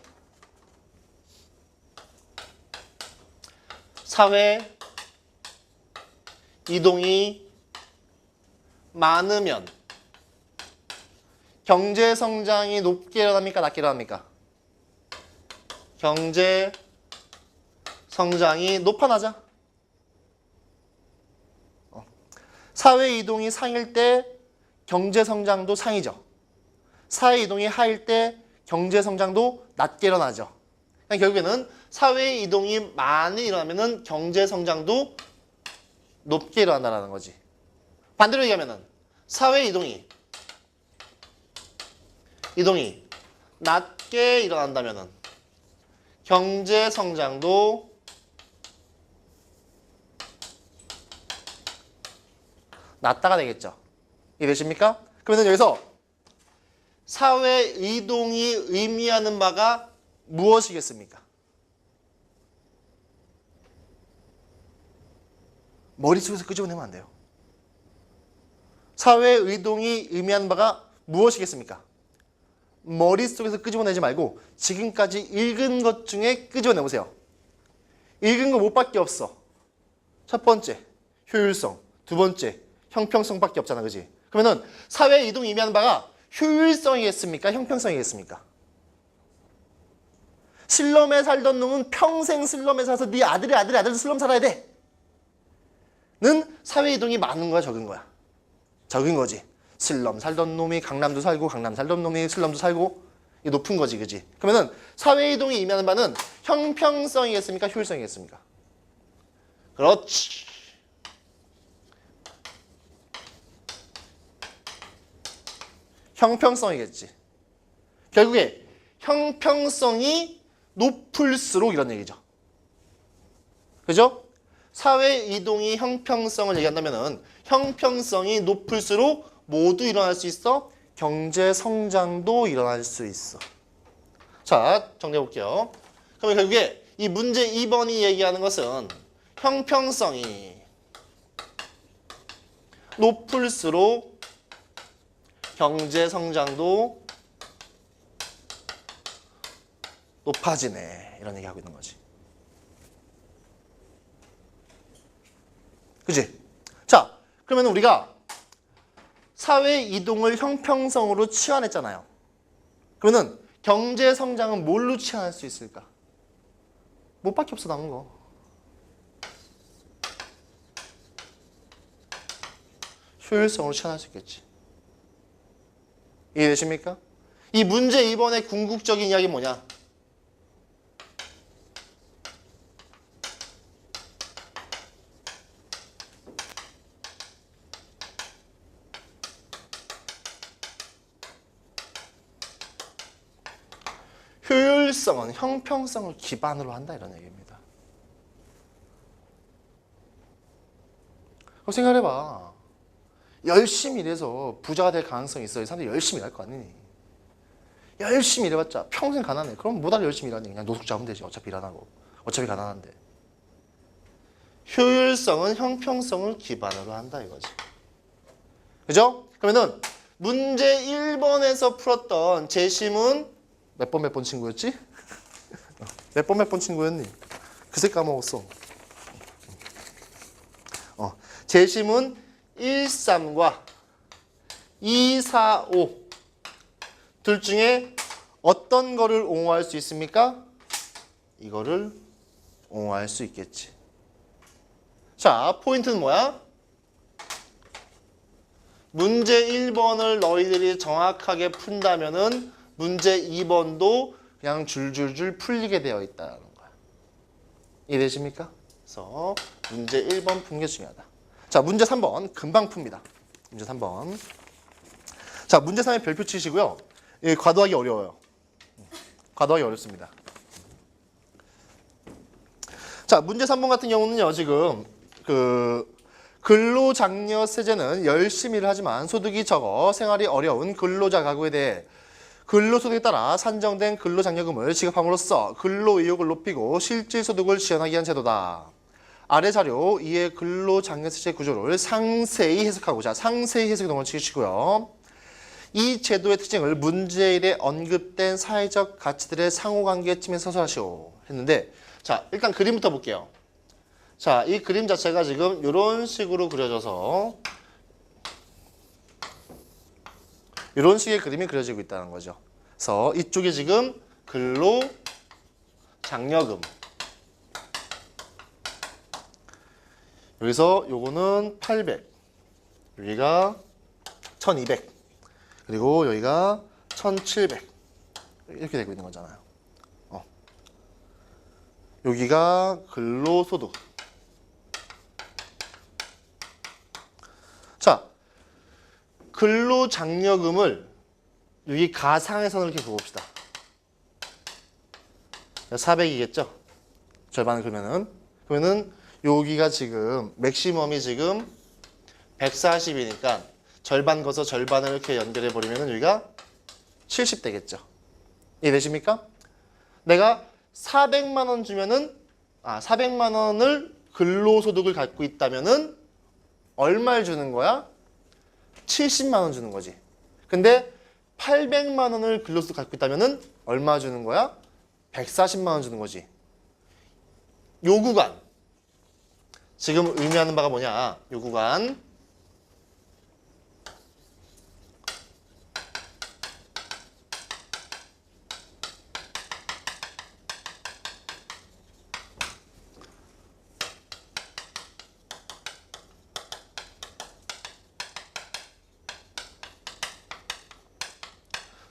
사회 이동이 많으면 경제 성장이 높게 일어납니까? 낮게 일어납니까? 경제 성장이 높아나자. 사회 이동이 상일 때 경제 성장도 상이죠. 사회 이동이 하일 때 경제 성장도 낮게 일어나죠. 그러니까 결국에는 사회 이동이 많이 일어나면은 경제 성장도 높게 일어난다는 거지. 반대로 얘기하면은 사회 이동이 낮게 일어난다면은 경제 성장도 낮다가 되겠죠. 이해되십니까? 그러면 여기서 사회 이동이 의미하는 바가 무엇이겠습니까? 머릿속에서 끄집어내면 안 돼요. 사회 이동이 의미하는 바가 무엇이겠습니까? 머릿속에서 끄집어내지 말고 지금까지 읽은 것 중에 끄집어내보세요. 읽은 거 뭐밖에 없어. 첫 번째, 효율성. 두 번째, 형평성밖에 없잖아, 그지? 그러면은 사회 이동이 의미하는 바가 효율성이겠습니까? 형평성이겠습니까? 슬럼에 살던 놈은 평생 슬럼에 살아서 네 아들도 슬럼 살아야 돼. 는 사회 이동이 많은 거야, 적은 거야? 적은 거지. 슬럼 살던 놈이 강남도 살고 강남 살던 놈이 슬럼도 살고 이게 높은 거지, 그지? 그러면은 사회 이동이 의미하는 바는 형평성이겠습니까? 효율성이겠습니까? 그렇지. 형평성이겠지. 결국에 형평성이 높을수록 이런 얘기죠. 그죠? 사회 이동이 형평성을 얘기한다면은 형평성이 높을수록 모두 일어날 수 있어? 경제 성장도 일어날 수 있어. 자, 정리해 볼게요. 그러면 결국에 이 문제 2번이 얘기하는 것은 형평성이 높을수록 경제 성장도 높아지네. 이런 얘기하고 있는 거지. 그치? 자, 그러면 우리가 사회 이동을 형평성으로 치환했잖아요. 그러면 경제 성장은 뭘로 치환할 수 있을까? 뭐밖에 없어, 남은 거. 효율성으로 치환할 수 있겠지. 이해되십니까? 이 문제 2번의 궁극적인 이야기는 뭐냐? 효율성은 형평성을 기반으로 한다, 이런 얘기입니다. 그럼 생각해봐. 열심히 일해서 부자가 될 가능성이 있어요. 사람들이 열심히 일할 거 아니니. 열심히 일해봤자 평생 가난해. 그럼 뭐다 열심히 일하니? 그냥 노숙자 하면 되지. 어차피 일 안 하고. 어차피 가난한데. 효율성은 형평성을 기반으로 한다, 이거지. 그죠? 그러면은 문제 1번에서 풀었던 재심은 몇 번 친구였지? 몇 번 친구였니? 그새 까먹었어. 재심은 1, 3과 2, 4, 5 둘 중에 어떤 거를 옹호할 수 있습니까? 이거를 옹호할 수 있겠지. 자, 포인트는 뭐야? 문제 1번을 너희들이 정확하게 푼다면은 문제 2번도 그냥 줄줄줄 풀리게 되어 있다는 거야. 이해되십니까? 그래서 문제 1번 푸는 게 중요하다. 자, 자, 문제 3번 금방 풉니다. 문제 3번. 자, 문제 3의 별표 치시고요. 예, 과도하기 어려워요. 과도하기 어렵습니다. 자, 문제 3번 같은 경우는요. 지금 근로장려 세제는 열심히 일을 하지만 소득이 적어 생활이 어려운 근로자 가구에 대해 근로소득에 따라 산정된 근로장려금을 지급함으로써 근로의욕을 높이고 실질소득을 지원하기 위한 제도다. 아래 자료 이에 근로장려세제 구조를 상세히 해석하고자 상세히 해석 동을 치시고요. 이 제도의 특징을 문제 1에 언급된 사회적 가치들의 상호관계에 치면 서술하시오 했는데, 자, 일단 그림부터 볼게요. 자, 이 그림 자체가 지금 이런 식으로 그려져서 이런 식의 그림이 그려지고 있다는 거죠. 그래서 이쪽이 지금 근로장려금, 여기서 요거는 800, 여기가 1200, 그리고 여기가 1700 이렇게 되고 있는 거잖아요. 여기가 근로소득. 자, 근로장려금을 여기 가상의 선을 이렇게 그어봅시다. 400이겠죠? 절반을 그러면은 여기가 지금 맥시멈이 지금 140이니까 절반 거서 절반을 이렇게 연결해 버리면 여기가 70 되겠죠. 이해되십니까? 내가 400만 원 주면은 400만 원을 근로소득을 갖고 있다면은 얼마를 주는 거야? 70만 원 주는 거지. 근데 800만 원을 근로소득 갖고 있다면은 얼마 주는 거야? 140만 원 주는 거지. 요 구간. 지금 의미하는 바가 뭐냐? 요 구간.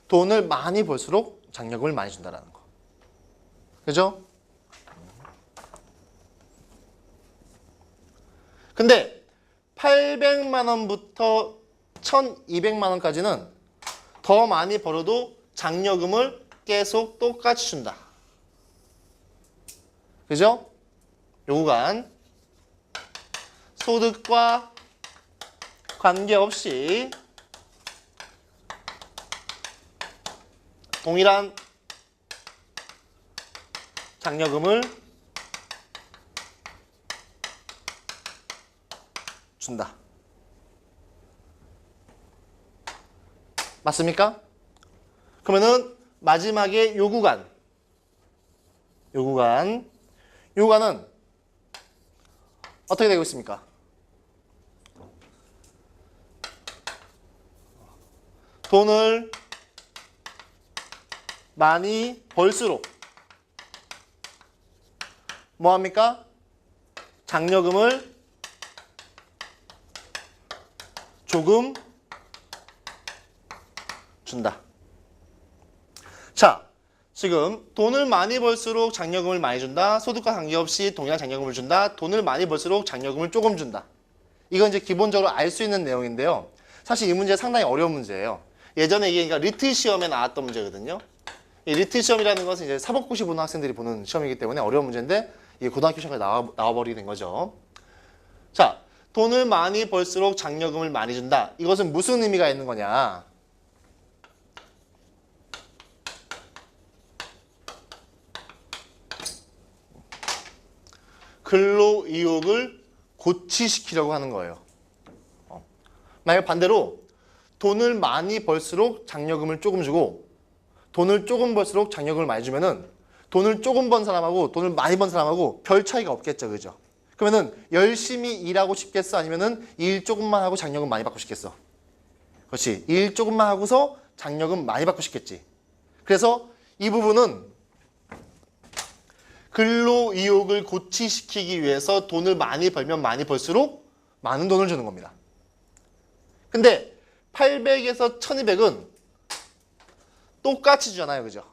돈을 많이 벌수록 장려금을 많이 준다라는 거. 그죠? 근데 800만 원부터 1200만 원까지는 더 많이 벌어도 장려금을 계속 똑같이 준다. 그죠? 요 구간 소득과 관계없이 동일한 장려금을 준다. 맞습니까? 그러면은 마지막에 요 구간은 어떻게 되고 있습니까? 돈을 많이 벌수록 뭐합니까? 장려금을 조금 준다. 자, 지금 돈을 많이 벌수록 장려금을 많이 준다. 소득과 관계없이 동일한 장려금을 준다. 돈을 많이 벌수록 장려금을 조금 준다. 이건 이제 기본적으로 알 수 있는 내용인데요. 사실 이 문제 상당히 어려운 문제예요. 예전에 이게 그러니까 리트 시험에 나왔던 문제거든요. 이 리트 시험이라는 것은 이제 사법고시 보는 학생들이 보는 시험이기 때문에 어려운 문제인데 이게 고등학교 시험에 나와버리게 된 거죠. 자, 돈을 많이 벌수록 장려금을 많이 준다. 이것은 무슨 의미가 있는 거냐? 근로의욕을 고취시키려고 하는 거예요. 만약 반대로 돈을 많이 벌수록 장려금을 조금 주고 돈을 조금 벌수록 장려금을 많이 주면은 돈을 조금 번 사람하고 돈을 많이 번 사람하고 별 차이가 없겠죠. 그죠? 그러면은 열심히 일하고 싶겠어? 아니면은 일 조금만 하고 장려금 많이 받고 싶겠어? 그렇지. 일 조금만 하고서 장려금 많이 받고 싶겠지. 그래서 이 부분은 근로의욕을 고취시키기 위해서 돈을 많이 벌면 많이 벌수록 많은 돈을 주는 겁니다. 근데 800에서 1200은 똑같이 주잖아요. 그죠?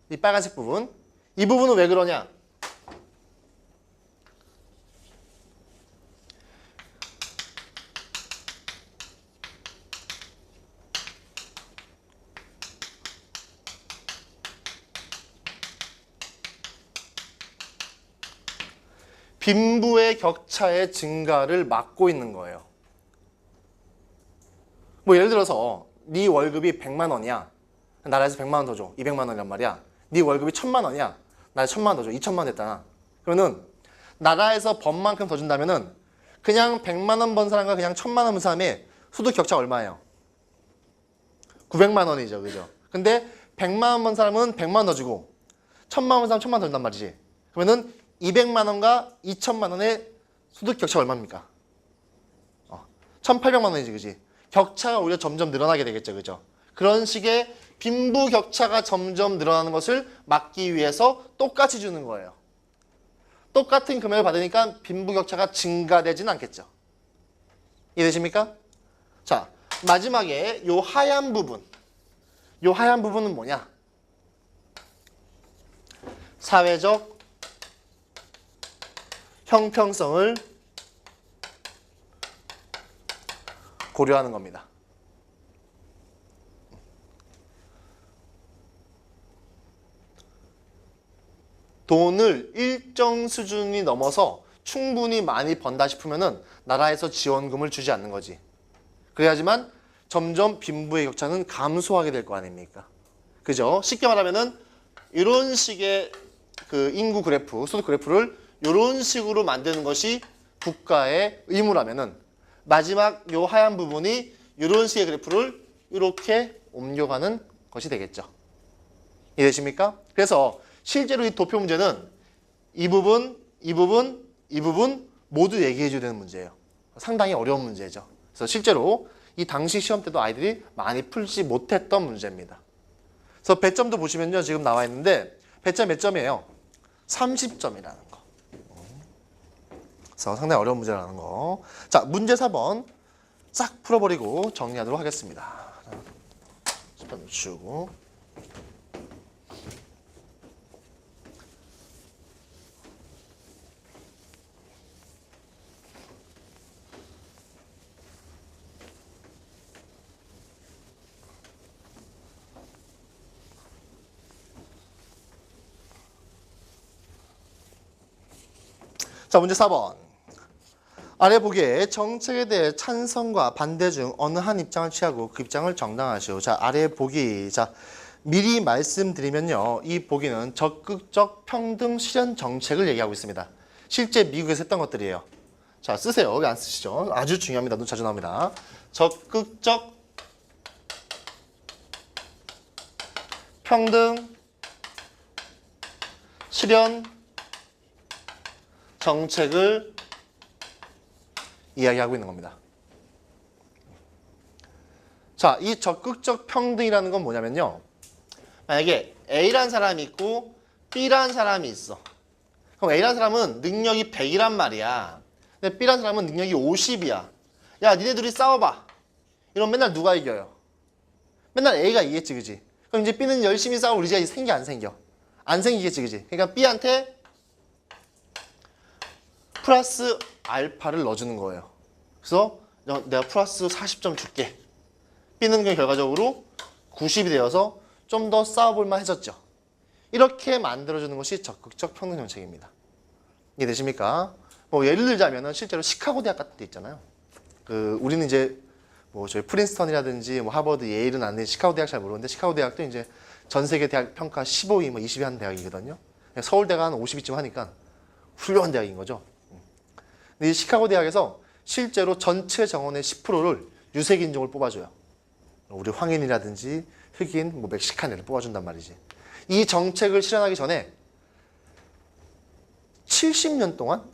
이 빨간색 부분. 이 부분은 왜 그러냐? 빈부의 격차의 증가를 막고 있는 거예요. 뭐 예를 들어서 네 월급이 100만 원이야. 나라에서 100만 원 더 줘. 200만 원이란 말이야. 네 월급이 1000만 원이야. 나라에서 1000만 원 더 줘. 2000만 원 됐잖아. 그러면은 나라에서 번 만큼 더 준다면은 그냥 100만 원 번 사람과 그냥 1000만 원 번 사람의 소득 격차 얼마예요? 900만 원이죠. 그죠? 근데 100만 원 번 사람은 100만 원 더 주고 1000만 원 번 사람 1000만 원 더 준단 말이지. 그러면은 200만 원과 2000만 원의 소득 격차가 얼마입니까? 1800만 원이지. 그지? 격차가 오히려 점점 늘어나게 되겠죠. 그죠? 그런 식의 빈부 격차가 점점 늘어나는 것을 막기 위해서 똑같이 주는 거예요. 똑같은 금액을 받으니까 빈부 격차가 증가되진 않겠죠. 이해되십니까? 자, 마지막에 요 하얀 부분. 요 하얀 부분은 뭐냐? 사회적 형평성을 고려하는 겁니다. 돈을 일정 수준이 넘어서 충분히 많이 번다 싶으면은 나라에서 지원금을 주지 않는 거지. 그래야지만 점점 빈부의 격차는 감소하게 될 거 아닙니까? 그죠? 쉽게 말하면은 이런 식의 그 인구 그래프, 소득 그래프를 이런 식으로 만드는 것이 국가의 의무라면은 마지막 요 하얀 부분이 이런 식의 그래프를 이렇게 옮겨가는 것이 되겠죠. 이해되십니까? 그래서 실제로 이 도표 문제는 이 부분, 이 부분, 이 부분 모두 얘기해 줘야 되는 문제예요. 상당히 어려운 문제죠. 그래서 실제로 이 당시 시험 때도 아이들이 많이 풀지 못했던 문제입니다. 그래서 배점도 보시면요. 지금 나와 있는데 배점 몇 점이에요? 30점이라는 거. 그래서 상당히 어려운 문제라는 거. 자, 문제 4번 싹 풀어버리고 정리하도록 하겠습니다. 습관 치우고. 자, 문제 4번. 아래 보기에 정책에 대해 찬성과 반대 중 어느 한 입장을 취하고 그 입장을 정당하시오. 자, 아래 보기. 자, 미리 말씀드리면요. 이 보기는 적극적 평등 실현 정책을 얘기하고 있습니다. 실제 미국에서 했던 것들이에요. 자, 쓰세요. 왜 안 쓰시죠? 아주 중요합니다. 눈 자주 나옵니다. 적극적 평등 실현 정책을 이야기하고 있는 겁니다. 자, 이 적극적 평등이라는 건 뭐냐면요. 만약에 A란 사람이 있고 B란 사람이 있어. 그럼 A란 사람은 능력이 100이란 말이야. 근데 B란 사람은 능력이 50이야. 야, 니네 둘이 싸워봐. 이러면 맨날 누가 이겨요? 맨날 A가 이기겠지, 그지? 그럼 이제 B는 열심히 싸우고 의지가 생겨, 안 생겨? 안 생기겠지, 그지? 그러니까 B한테 플러스 알파를 넣어주는 거예요. 그래서 내가 플러스 40점 줄게. B는 그냥 결과적으로 90이 되어서 좀 더 싸워볼만 해졌죠. 이렇게 만들어주는 것이 적극적 평등 정책입니다. 이해되십니까? 뭐 예를 들자면은 실제로 시카고 대학 같은 데 있잖아요. 우리는 이제 뭐 저희 프린스턴이라든지 뭐 하버드, 예일은 안 돼. 시카고 대학 잘 모르는데 시카고 대학도 이제 전 세계 대학 평가 15위, 뭐 20위 하는 대학이거든요. 서울대가 한 50위쯤 하니까 훌륭한 대학인 거죠. 근데 이 시카고 대학에서 실제로 전체 정원의 10%를 유색 인종을 뽑아줘요. 우리 황인이라든지 흑인, 뭐 멕시칸 애를 뽑아준단 말이지. 이 정책을 실현하기 전에 70년 동안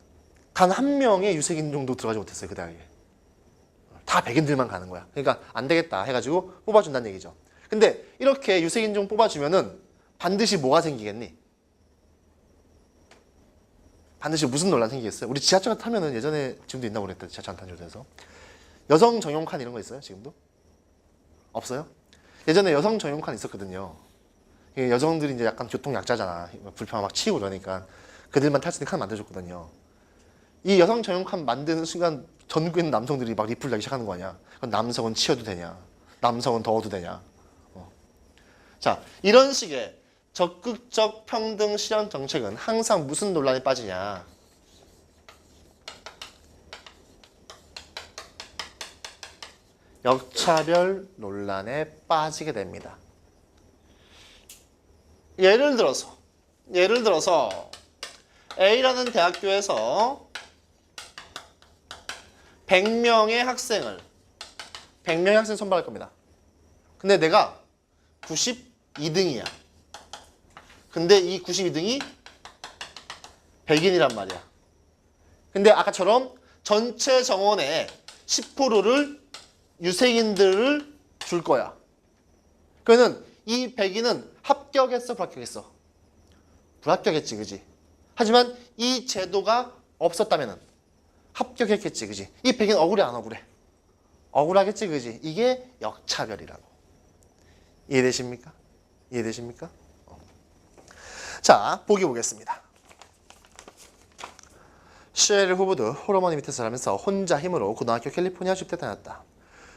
단 한 명의 유색 인종도 들어가지 못했어요. 그 대학에. 다 백인들만 가는 거야. 그러니까 안 되겠다 해가지고 뽑아준다는 얘기죠. 근데 이렇게 유색 인종 뽑아주면은 반드시 뭐가 생기겠니? 반드시 무슨 논란 생기겠어요? 우리 지하철 타면은 예전에 지금도 있나 모르겠다. 지하철 안 탄 지에서 여성 전용 칸 이런 거 있어요? 지금도? 없어요? 예전에 여성 전용 칸 있었거든요. 여성들이 이제 약간 교통약자잖아. 불편 막 치고 그러니까 그들만 탈 수 있는 칸 만들어줬거든요. 이 여성 전용 칸 만드는 순간 전국에 있는 남성들이 막 리플 달기 시작하는 거 아니야? 그럼 남성은 치워도 되냐? 남성은 더워도 되냐? 자, 이런 식의 적극적 평등 실현 정책은 항상 무슨 논란에 빠지냐? 역차별 논란에 빠지게 됩니다. 예를 들어서 A라는 대학교에서 100명의 학생 선발할 겁니다. 근데 내가 92등이야. 근데 이 92등이 100인이란 말이야. 근데 아까처럼 전체 정원의 10%를 유생인들을 줄 거야. 그러면 이 100인은 합격했어, 불합격했어? 불합격했지, 그지? 하지만 이 제도가 없었다면 합격했겠지, 그지? 이 100인 억울해, 안 억울해? 억울하겠지, 그지? 이게 역차별이라고. 이해되십니까? 이해되십니까? 자, 보기 보겠습니다. 셰릴 후보드 홀어머니 밑에서 자라면서 혼자 힘으로 고등학교 캘리포니아 주립대 다녔다.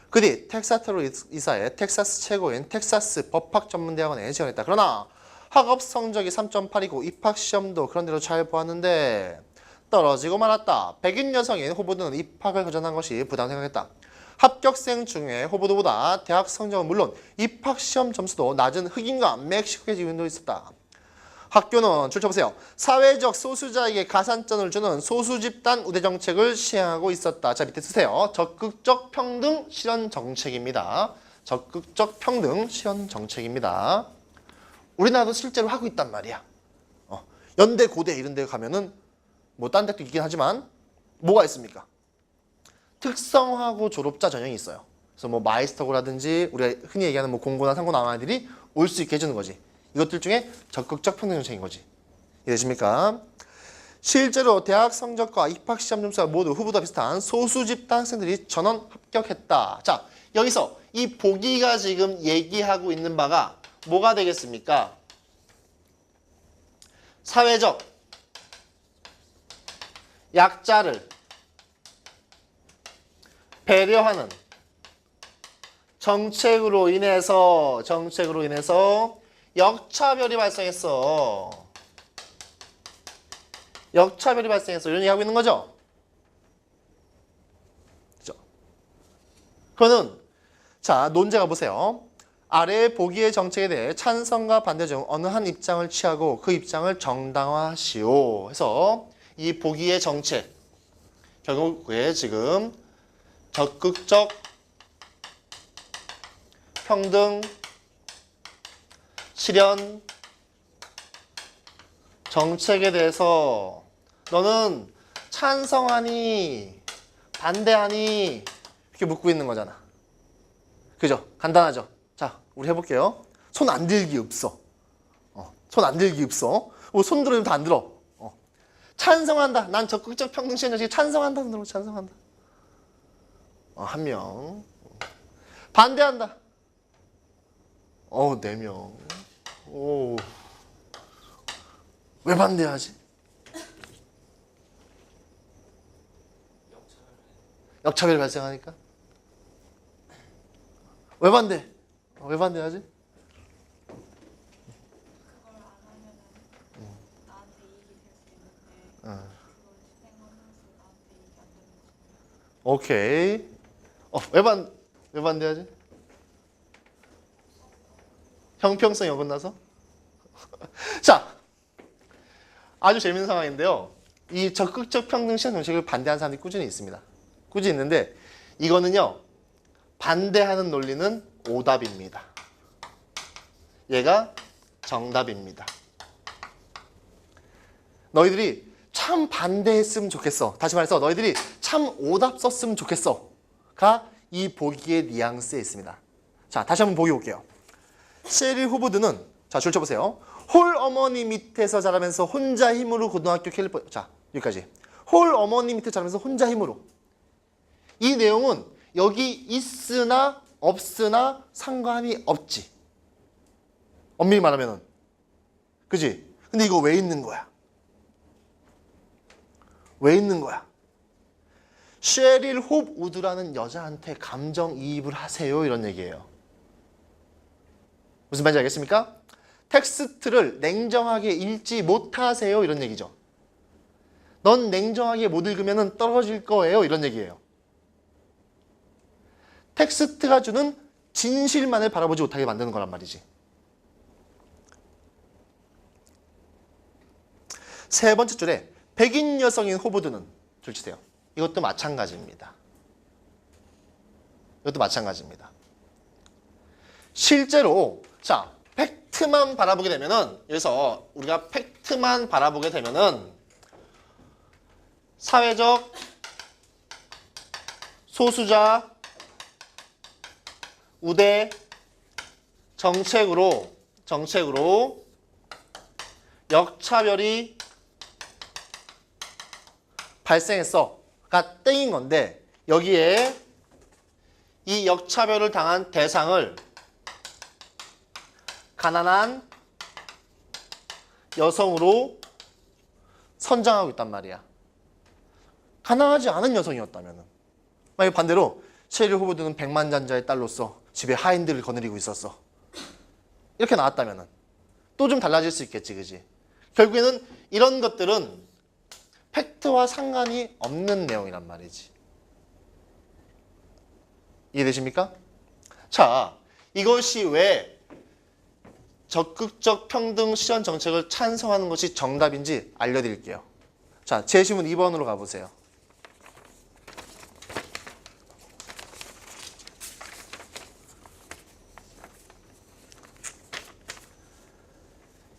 그 뒤 텍사스로 이사해 텍사스 최고인 텍사스 법학전문대학원에 지원했다. 그러나 학업 성적이 3.8이고 입학시험도 그런대로 잘 보았는데 떨어지고 말았다. 백인 여성인 호보드는 입학을 거절한 것이 부담 생각했다. 합격생 중에 호보드보다 대학 성적은 물론 입학시험 점수도 낮은 흑인과 멕시코계 지인도 있었다. 학교는 줄쳐보세요. 사회적 소수자에게 가산점을 주는 소수집단 우대 정책을 시행하고 있었다. 자, 밑에 쓰세요. 적극적 평등 실현 정책입니다. 적극적 평등 실현 정책입니다. 우리나라도 실제로 하고 있단 말이야. 연대, 고대 이런 데 가면은 뭐 딴 데도 있긴 하지만 뭐가 있습니까? 특성화고 졸업자 전형이 있어요. 그래서 뭐 마이스터고라든지 우리가 흔히 얘기하는 뭐 공고나 상고 나온 아이들이 올 수 있게 해주는 거지. 이것들 중에 적극적 평등 정책인 거지. 이해되십니까? 실제로 대학 성적과 입학시험 점수가 모두 후보다 비슷한 소수 집단 학생들이 전원 합격했다. 자, 여기서 이 보기가 지금 얘기하고 있는 바가 뭐가 되겠습니까? 사회적 약자를 배려하는 정책으로 인해서 역차별이 발생했어. 역차별이 발생했어. 이런 얘기 하고 있는 거죠? 그죠? 그러면 자, 논제가 보세요. 아래 보기의 정책에 대해 찬성과 반대 중 어느 한 입장을 취하고 그 입장을 정당화하시오. 해서 이 보기의 정책 결국에 지금 적극적 평등 실현 정책에 대해서 너는 찬성하니 반대하니 이렇게 묻고 있는 거잖아. 그죠? 간단하죠? 자, 우리 해볼게요. 손 안 들기 없어. 손 안 들기 없어. 손 들어도 다 안 들어. 찬성한다. 난 적극적 평등 실현 정책에 찬성한다. 손 들어 찬성한다. 한 명. 반대한다. 4명. 오. 왜 반대하지? 역차별이 발생하니까? 왜 반대? 왜 반대하지? 그걸 안 하면은 나한테 이익이 될 수 있는데 그걸 실행하면서 나한테 이익이 안 되는 거. 오케이. 왜 반대하지? 형평성이 어긋나서? 자, 아주 재밌는 상황인데요. 이 적극적 평등 실현 정책을 반대하는 사람들이 꾸준히 있습니다. 꾸준히 있는데 이거는요. 반대하는 논리는 오답입니다. 얘가 정답입니다. 너희들이 참 반대했으면 좋겠어. 다시 말해서 너희들이 참 오답 썼으면 좋겠어. 가 이 보기의 뉘앙스에 있습니다. 자, 다시 한번 보기 볼게요. 셰릴 후보드는 자, 줄 쳐보세요. 홀 어머니 밑에서 자라면서 혼자 힘으로 고등학교 캘리포니아. 자, 여기까지. 홀 어머니 밑에 자라면서 혼자 힘으로. 이 내용은 여기 있으나 없으나 상관이 없지. 엄밀히 말하면은. 그지? 근데 이거 왜 있는 거야? 왜 있는 거야? 셰릴 홉우드라는 여자한테 감정이입을 하세요. 이런 얘기예요. 무슨 말인지 알겠습니까? 텍스트를 냉정하게 읽지 못하세요. 이런 얘기죠. 넌 냉정하게 못 읽으면 떨어질 거예요. 이런 얘기예요. 텍스트가 주는 진실만을 바라보지 못하게 만드는 거란 말이지. 세 번째 줄에 백인 여성인 호보드는 줄치세요. 이것도 마찬가지입니다. 이것도 마찬가지입니다. 실제로 자 팩트만 바라보게 되면은 여기서 우리가 팩트만 바라보게 되면은 사회적 소수자 우대 정책으로 역차별이 발생했어가 땡인 건데 여기에 이 역차별을 당한 대상을 가난한 여성으로 선정하고 있단 말이야. 가난하지 않은 여성이었다면 만약 반대로 셰릴 호보드는 백만장자의 딸로서 집에 하인들을 거느리고 있었어. 이렇게 나왔다면 또 좀 달라질 수 있겠지, 그지? 결국에는 이런 것들은 팩트와 상관이 없는 내용이란 말이지. 이해되십니까? 자, 이것이 왜 적극적 평등 실현 정책을 찬성하는 것이 정답인지 알려드릴게요. 자, 제시문 2번으로 가보세요.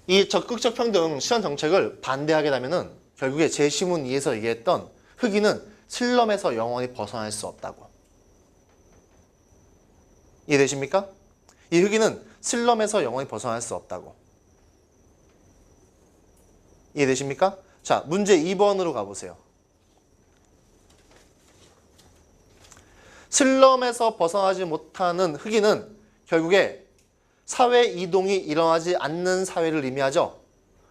이 적극적 평등 실현 정책을 반대하게 되면은 결국에 제시문 2에서 얘기했던 흑인은 슬럼에서 영원히 벗어날 수 없다고. 이해되십니까? 이 흑인은 슬럼에서 영원히 벗어날 수 없다고. 이해되십니까? 자, 문제 2번으로 가보세요. 슬럼에서 벗어나지 못하는 흑인은 결국에 사회 이동이 일어나지 않는 사회를 의미하죠.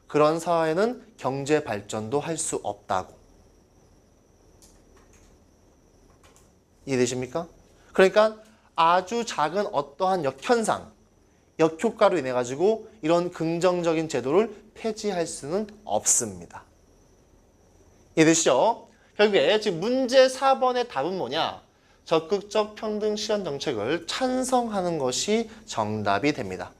그런 사회는 경제 발전도 할 수 없다고. 이해되십니까? 그러니까 아주 작은 어떠한 역현상, 역효과로 인해 가지고 이런 긍정적인 제도를 폐지할 수는 없습니다. 이해되시죠? 결국에 지금 문제 4번의 답은 뭐냐? 적극적 평등 실현 정책을 찬성하는 것이 정답이 됩니다.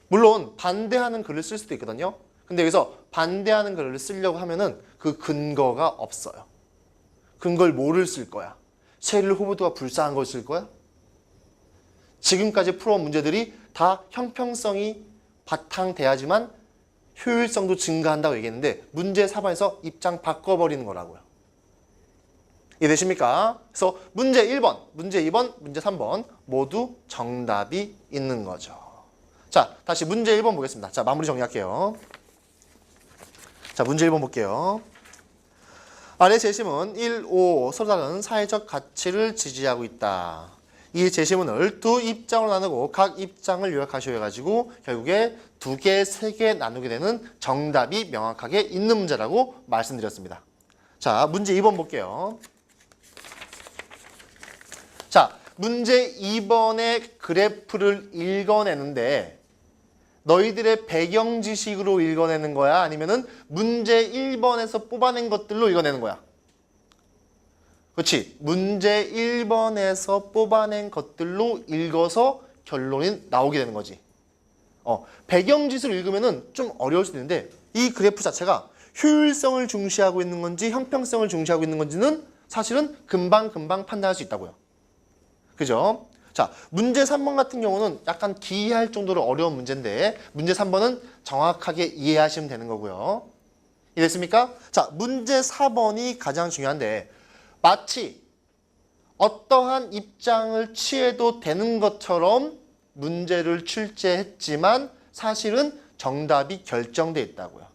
물론 반대하는 글을 쓸 수도 있거든요. 근데 여기서 반대하는 글을 쓰려고 하면은 그 근거가 없어요. 근거를 뭐를 쓸 거야? 셰릴 호보드가 불쌍한 걸 쓸 거야? 지금까지 풀어온 문제들이 다 형평성이 바탕돼야지만 효율성도 증가한다고 얘기했는데 문제 4번에서 입장 바꿔버리는 거라고요. 이해되십니까? 그래서 문제 1번, 문제 2번, 문제 3번 모두 정답이 있는 거죠. 자, 다시 문제 1번 보겠습니다. 자, 마무리 정리할게요. 자, 문제 1번 볼게요. 아래 제시문 1, 5 서로 다른 사회적 가치를 지지하고 있다. 이 제시문을 두 입장으로 나누고 각 입장을 요약하셔가지고 결국에 2개, 3개 나누게 되는 정답이 명확하게 있는 문제라고 말씀드렸습니다. 자, 문제 2번 볼게요. 자, 문제 2번의 그래프를 읽어내는데 너희들의 배경 지식으로 읽어내는 거야? 아니면은 문제 1번에서 뽑아낸 것들로 읽어내는 거야? 그렇지. 문제 1번에서 뽑아낸 것들로 읽어서 결론이 나오게 되는 거지. 배경 지식을 읽으면은 좀 어려울 수도 있는데 이 그래프 자체가 효율성을 중시하고 있는 건지 형평성을 중시하고 있는 건지는 사실은 금방 판단할 수 있다고요. 그죠? 자, 문제 3번 같은 경우는 약간 기이할 정도로 어려운 문제인데 문제 3번은 정확하게 이해하시면 되는 거고요. 이해됐습니까? 자, 문제 4번이 가장 중요한데 마치 어떠한 입장을 취해도 되는 것처럼 문제를 출제했지만 사실은 정답이 결정돼 있다고요.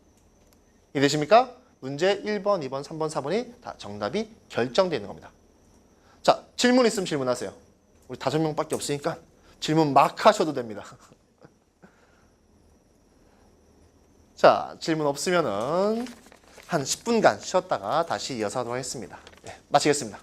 이해되십니까? 문제 1번, 2번, 3번, 4번이 다 정답이 결정되어 있는 겁니다. 자, 질문 있으면 질문하세요. 우리 5명밖에 없으니까 질문 막 하셔도 됩니다. 자, 질문 없으면은 한 10분간 쉬었다가 다시 이어서 하도록 하겠습니다. 네, 마치겠습니다.